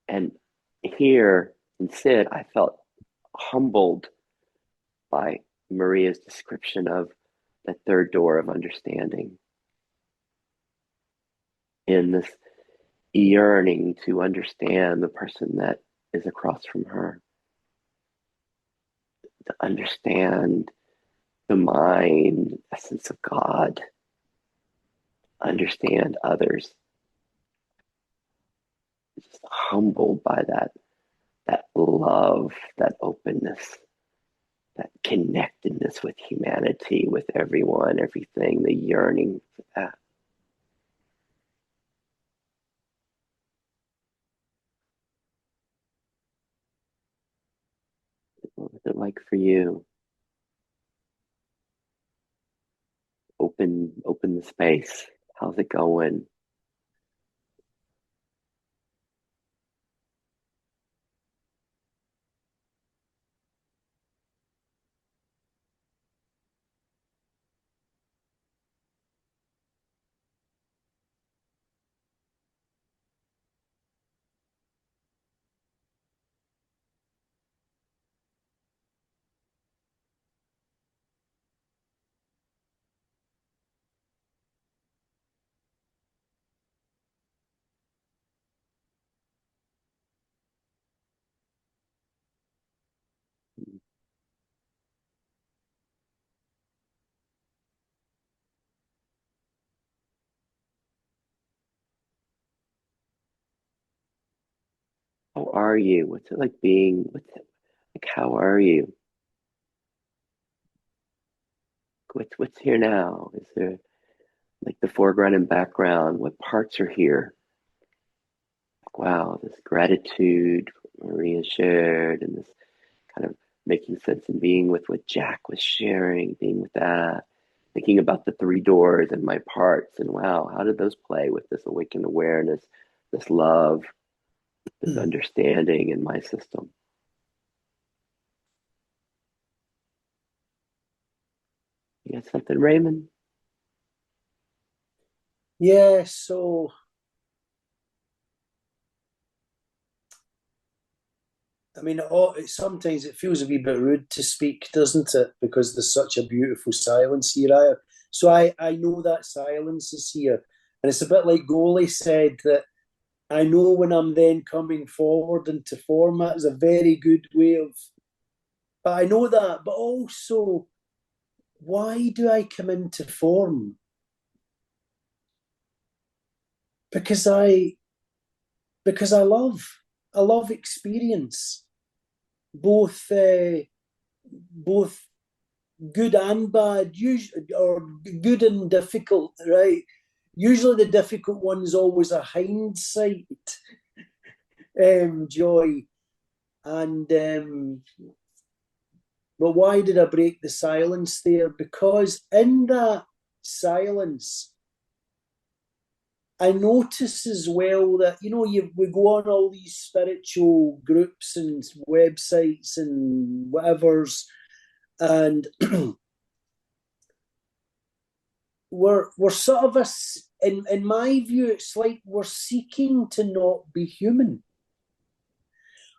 And here in Sid, I felt humbled by Maria's description of the third door of understanding, in this yearning to understand the person that is across from her, to understand the mind, essence of God, understand others. Just humbled by that love, that openness, that connectedness with humanity, with everyone, everything, the yearning for that. What was it like for you? Open the space. How's it going? How are you? What's it like being? What's it like? How are you? What's here now? Is there like the foreground and background? What parts are here? Wow, this gratitude Maria shared, and this kind of making sense and being with what Jack was sharing, being with that, thinking about the three doors and my parts, and wow, how did those play with this awakened awareness, this love, this understanding in my system? You got something, Raymond?
Yeah, so I mean, sometimes it feels a wee bit rude to speak, doesn't it? Because there's such a beautiful silence here. So I know that silence is here. And it's a bit like Goalie said, that I know when I'm then coming forward into form. That is a very good way of, but I know that, but also, why do I come into form? Because I love experience, both both good and bad, usually, or good and difficult, right? Usually the difficult one's always a hindsight joy. And but why did I break the silence there? Because in that silence, I notice as well that, we go on all these spiritual groups and websites and whatever's, and we're sort of in my view, it's like we're seeking to not be human.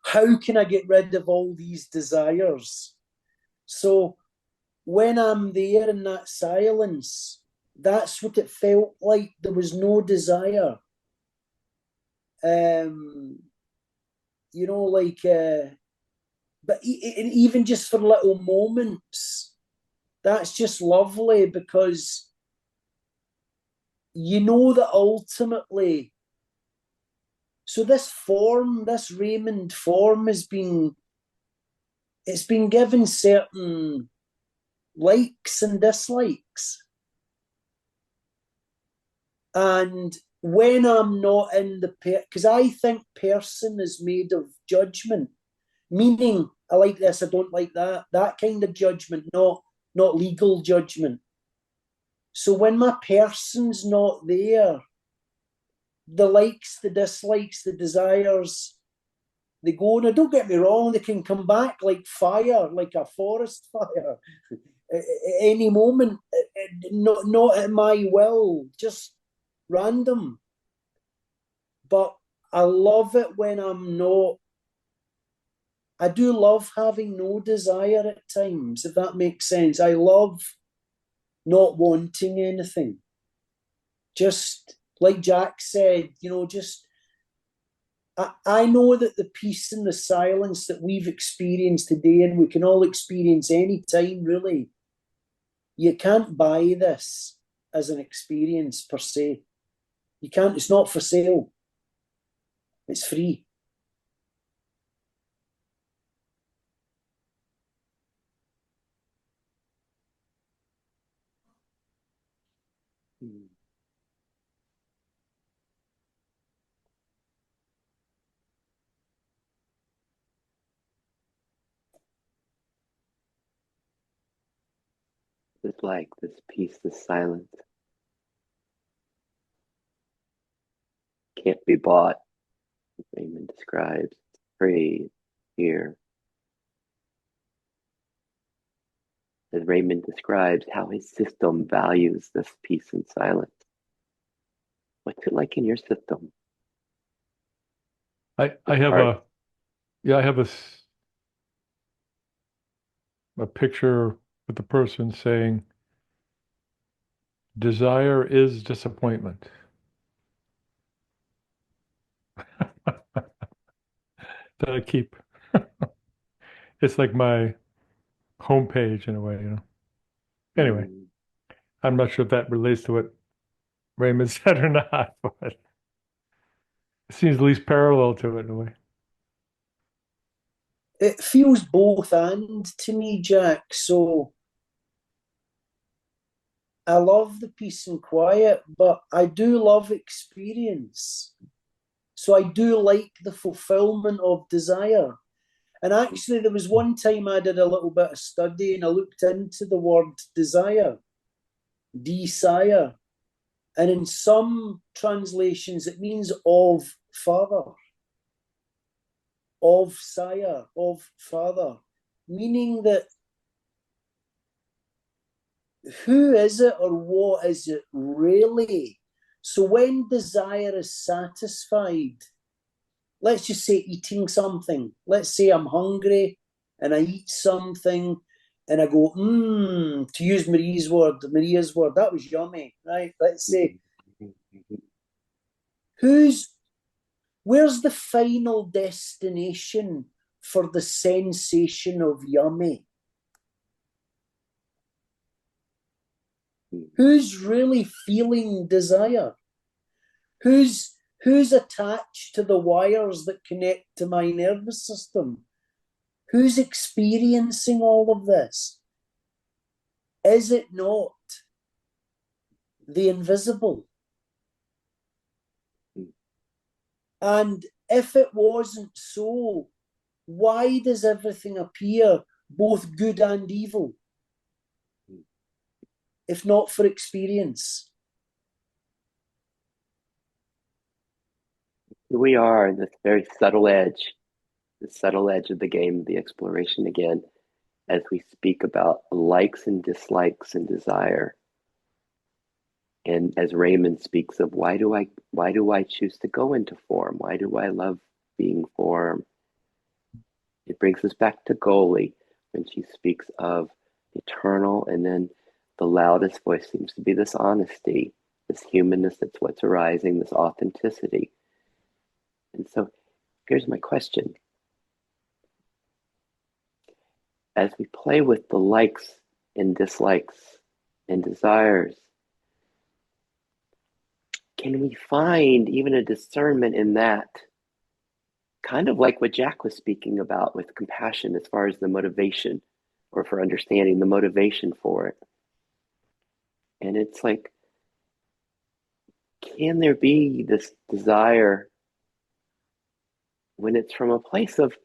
How can I get rid of all these desires? So when I'm there in that silence, that's what it felt like. There was no desire. But even just for little moments, that's just lovely, because you know that ultimately, so this form, this Raymond form it's been given certain likes and dislikes. And when I'm not in the because I think person is made of judgment, meaning I like this, I don't like that kind of judgment, not legal judgment. So when my person's not there, the likes, the dislikes, the desires, they go. Now, don't get me wrong, they can come back like fire, like a forest fire, at any moment, not at my will, just random. But I love it when I'm not. I do love having no desire at times, if that makes sense. I love not wanting anything. Just like Jack said, just I know that the peace and the silence that we've experienced today, and we can all experience any time, really, you can't buy this as an experience per se. You can't, it's not for sale. It's free.
This like this peace, this silence can't be bought. Raymond describes free here. As Raymond describes how his system values this peace and silence. What's it like in your system?
I have I have a picture with the person saying, desire is disappointment. That I keep. It's like my homepage in a way. Anyway, I'm not sure if that relates to what Raymond said or not, but it seems at least parallel to it in a way.
It feels both and to me, Jack. So I love the peace and quiet, but I do love experience. So I do like the fulfillment of desire. And actually, there was one time I did a little bit of study and I looked into the word desire, desire. And in some translations, it means of father, of sire, of father, meaning that who is it or what is it really? So when desire is satisfied, let's just say eating something. Let's say I'm hungry and I eat something. and I go, to use Maria's word, that was yummy, right? Let's say, where's the final destination for the sensation of yummy? Who's really feeling desire? Who's attached to the wires that connect to my nervous system? Who's experiencing all of this? Is it not the invisible? And if it wasn't so, why does everything appear both good and evil? If not for experience.
Here we are, this very subtle edge, the subtle edge of the game, the exploration again, as we speak about likes and dislikes and desire. And as Raymond speaks of why do I choose to go into form? Why do I love being form? It brings us back to Goli when she speaks of eternal, and then the loudest voice seems to be this honesty, this humanness that's what's arising, this authenticity. And so here's my question. As we play with the likes and dislikes and desires, can we find even a discernment in that? Kind of like what Jack was speaking about with compassion as far as the motivation, or for understanding the motivation for it. And it's like, can there be this desire when it's from a place of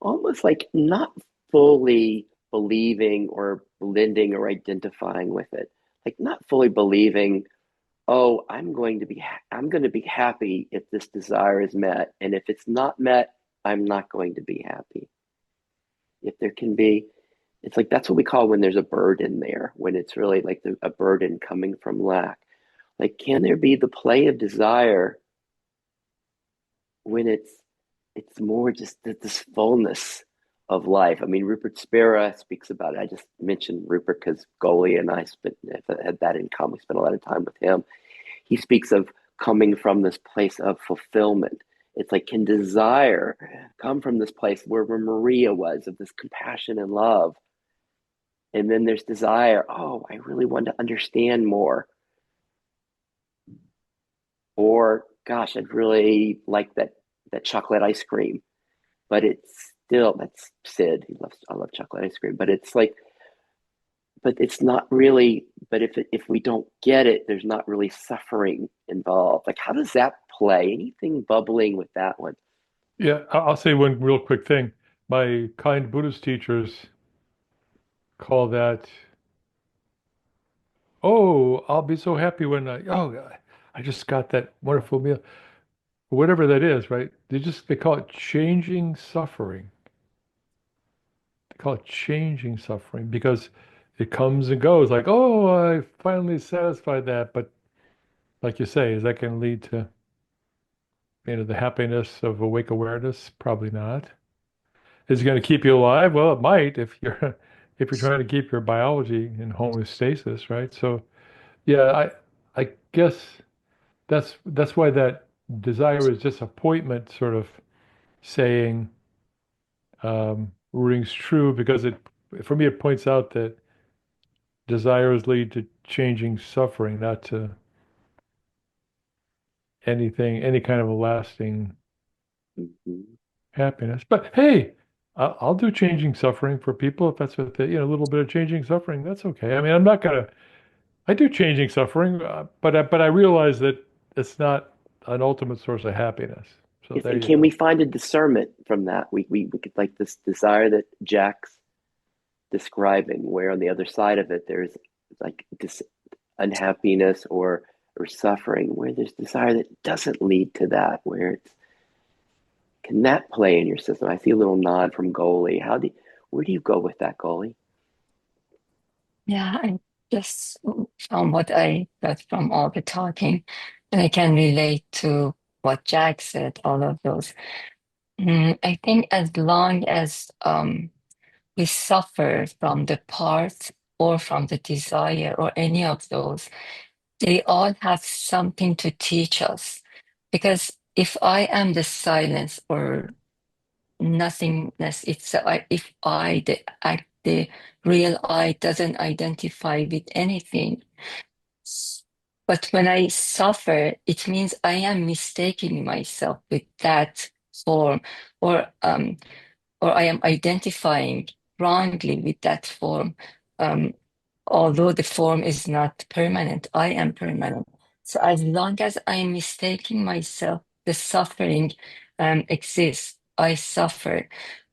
almost like not fully believing or blending or identifying with it, like not fully believing, oh, I'm going to be happy if this desire is met, and if it's not met, I'm not going to be happy. If there can be, it's like that's what we call when there's a burden there, when it's really like a burden coming from lack. Like, can there be the play of desire when it's more just this fullness of life? I mean, Rupert Spira speaks about it. I just mentioned Rupert because Goli and I had that in common. We spent a lot of time with him. He speaks of coming from this place of fulfillment. It's like, can desire come from this place where Maria was, of this compassion and love? And then there's desire. Oh, I really want to understand more. Or, gosh, I'd really like that chocolate ice cream. But it's still, that's Sid. I love chocolate ice cream. But it's like, but it's not really, but if we don't get it, there's not really suffering involved. Like, how does that play? Anything bubbling with that one?
Yeah, I'll say one real quick thing. My kind Buddhist teachers call that, oh, I'll be so happy when I just got that wonderful meal. Whatever that is, right? They call it changing suffering. They call it changing suffering because it comes and goes like, oh, I finally satisfied that. But like you say, is that going to lead to, the happiness of awake awareness? Probably not. Is it going to keep you alive? Well, it might if you're if you're trying to keep your biology in homeostasis, right? So yeah, I guess that's why that desire is disappointment sort of saying rings true because it for me it points out that desires lead to changing suffering, not to any kind of a lasting
Mm-hmm.
happiness. But hey, I'll do changing suffering for people if that's what a little bit of changing suffering. That's okay. I mean, I'm not gonna. I do changing suffering, but I realize that it's not an ultimate source of happiness. So
Yes,
there
and
you
can we
go.
find a discernment from that? We could, like, this desire that Jack's describing, where on the other side of it there's like this unhappiness or suffering, where there's desire that doesn't lead to that, where it's, can that play in your system? I see a little nod from Goalie. Where do you go with that, Goalie?
Yeah, I just from what I got from all the talking, and I can relate to what Jack said, all of those. I think as long as we suffer from the part or from the desire or any of those, they all have something to teach us. Because if I am the silence or nothingness itself, if the real I doesn't identify with anything, but when I suffer, it means I am mistaking myself with that form, or um, or I am identifying wrongly with that form. Um, Although the form is not permanent, I am permanent. So as long as I'm mistaking myself, the suffering exists. I suffer.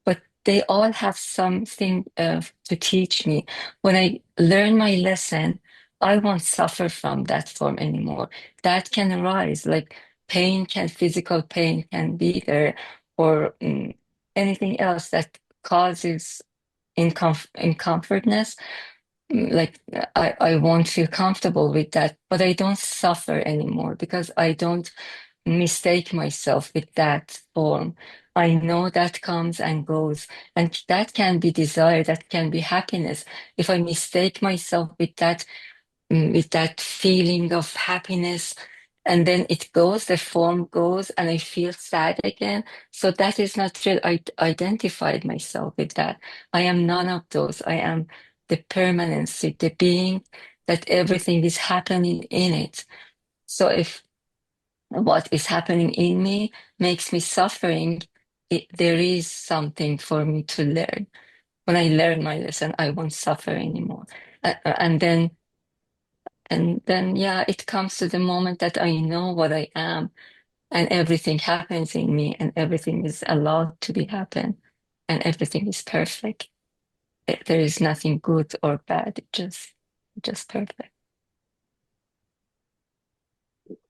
But they all have something to teach me. When I learn my lesson, I won't suffer from that form anymore. That can arise, like physical pain can be there, or anything else that causes uncomfortness. Like I won't feel comfortable with that, but I don't suffer anymore because I don't mistake myself with that form. I know that comes and goes, and that can be desire, that can be happiness. If I mistake myself with that feeling of happiness, and then it goes, the form goes, and I feel sad again. So that is not real. I identified myself with that. I am none of those. I am the permanency, the being that everything is happening in it. So if what is happening in me makes me suffering, there is something for me to learn. When I learn my lesson, I won't suffer anymore. And then, yeah, it comes to the moment that I know what I am, and everything happens in me, and everything is allowed to be happen, and everything is perfect. There is nothing good or bad. Just perfect.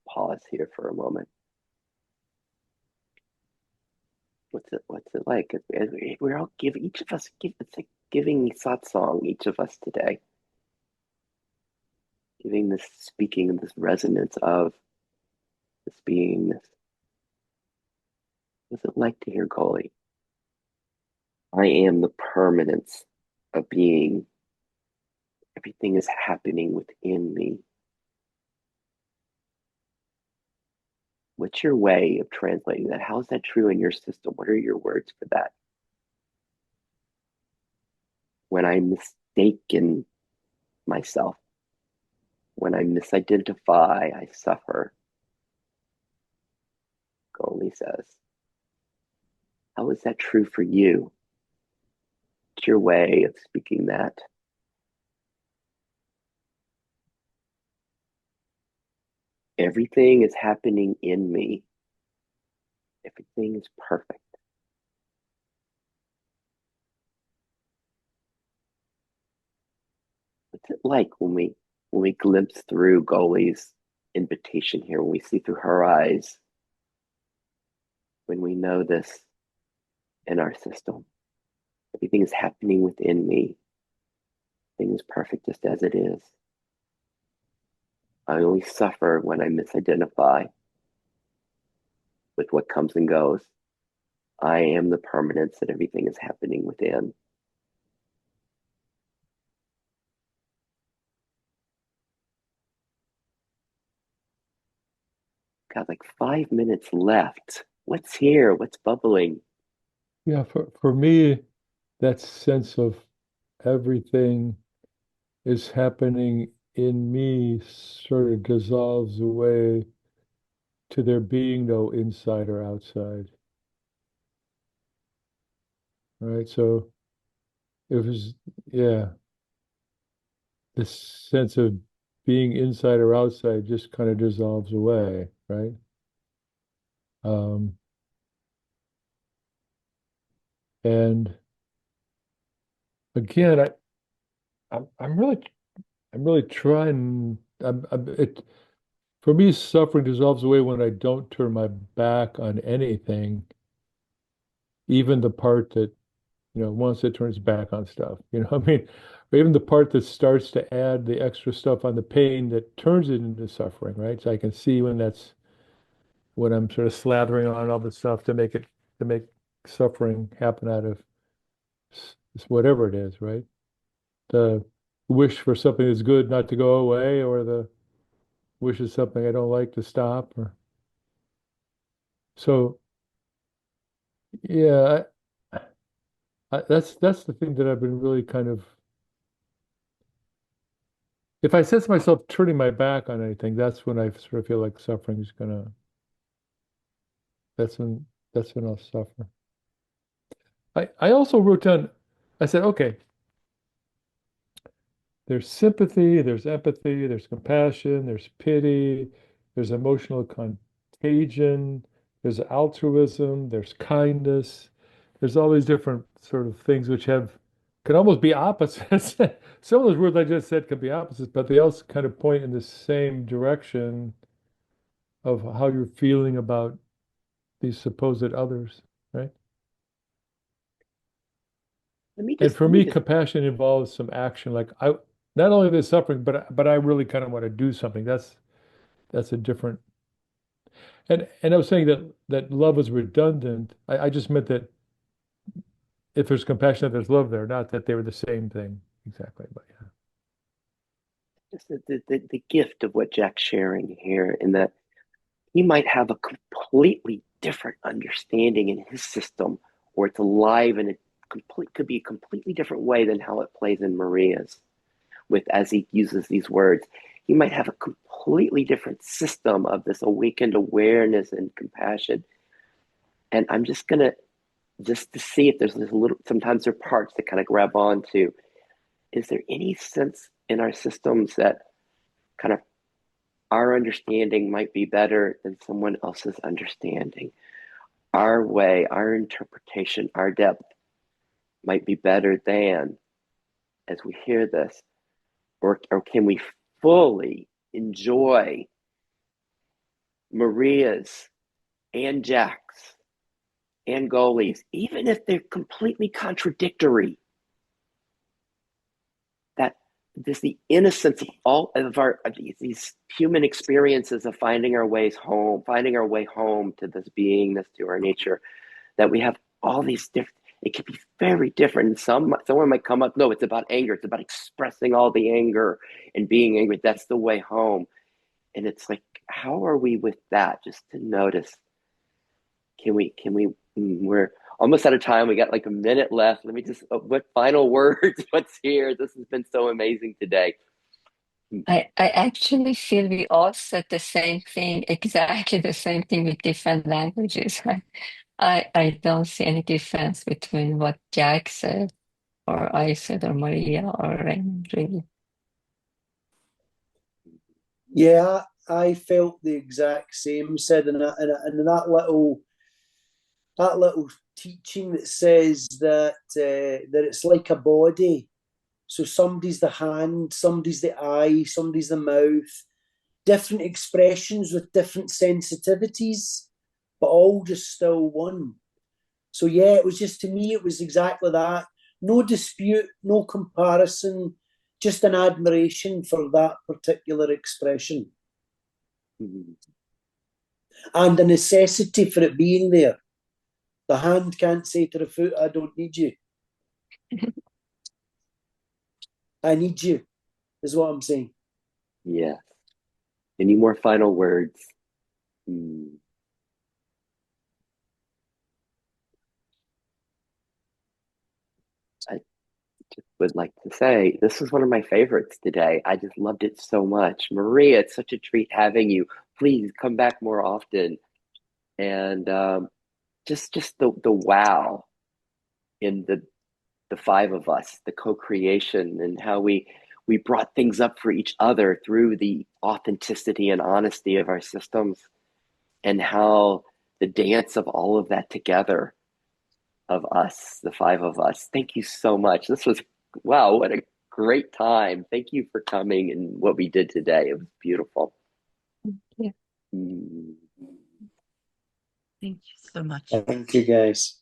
Pause here for a moment. What's it like? We're all each of us it's like giving satsang, each of us today, giving this speaking, this resonance of this beingness. What's it like to hear Goli? I am the permanence of being. Everything is happening within me. What's your way of translating that? How is that true in your system? What are your words for that? When I mistaken myself, when I misidentify, I suffer. Goli says, how is that true for you? What's your way of speaking that? Everything is happening in me. Everything is perfect. What's it like when we glimpse through Goli's invitation here, when we see through her eyes, when we know this in our system? Everything is happening within me. Everything is perfect just as it is. I only suffer when I misidentify with what comes and goes. I am the permanence that everything is happening within. Got like 5 minutes left. What's here? What's bubbling?
Yeah, for me, that sense of everything is happening in me sort of dissolves away to there being no inside or outside. Right? So it was, yeah, this sense of being inside or outside just kind of dissolves away, right? Um, and again, I'm really trying. For me, suffering dissolves away when I don't turn my back on anything, even the part that, once it turns back on stuff, I mean, or even the part that starts to add the extra stuff on the pain that turns it into suffering, right? So I can see when I'm sort of slathering on all the stuff to make suffering happen out of Just whatever it is, right? The wish for something that's good not to go away, or the wish is something I don't like to stop, or so yeah, that's the thing that I've been really kind of, if I sense myself turning my back on anything, that's when I sort of feel like suffering is gonna, that's when that's when I'll suffer. I also wrote down, I said, okay, there's sympathy, there's empathy, there's compassion, there's pity, there's emotional contagion, there's altruism, there's kindness. There's all these different sort of things which have can almost be opposites. Some of those words I just said can be opposites, but they also kind of point in the same direction of how you're feeling about these supposed others, right? And for
let me
me,
just
compassion involves some action. Like I, not only the suffering, but I really kind of want to do something. That's a different. And I was saying that love was redundant. I just meant that if there's compassion, there's love there, not that they were the same thing exactly. But yeah.
just the gift of what Jack's sharing here, in that he might have a completely different understanding in his system, or it's alive and it could be a completely different way than how it plays in Maria's. With as he uses these words, he might have a completely different system of this awakened awareness and compassion. And I'm just gonna just to see if there's this little. Sometimes there are parts that kind of grab onto. Is there any sense in our systems that kind of our understanding might be better than someone else's understanding? Our way, our interpretation, our depth might be better than, as we hear this, or can we fully enjoy Maria's and Jack's and Goalies, even if they're completely contradictory? That this the innocence of all of our of these human experiences of finding our ways home, finding our way home to this beingness, to our nature, that we have all these different. It can be very different. And someone might come up, no, it's about anger. It's about expressing all the anger and being angry. That's the way home. And it's like, how are we with that? Just to notice. We're almost out of time. We got like a minute left. Let me just, what final words? What's here? This has been so amazing today.
I actually feel we all said the same thing, exactly the same thing with different languages. I don't see any difference between what Jack said or I said or Maria or Raymond, really.
Yeah, I felt the exact same. Said in that little teaching that says that it's like a body. So somebody's the hand, somebody's the eye, somebody's the mouth. Different expressions with different sensitivities, but all just still one. So yeah, it was just, to me, it was exactly that. No dispute, no comparison, just an admiration for that particular expression and a necessity for it being there. The hand can't say to the foot, I don't need you. I need you, is what I'm saying.
Yes. Any more final words? I just would like to say this was one of my favorites today. I just loved it so much. Maria, it's such a treat having you. Please come back more often. And just the wow in the five of us, the co-creation, and how we brought things up for each other through the authenticity and honesty of our systems, and how the dance of all of that together, of us, the five of us. Thank you so much. This was, wow, what a great time. Thank you for coming and what we did today. It was beautiful.
Yeah.
Mm.
Thank you so much.
Thank you, guys.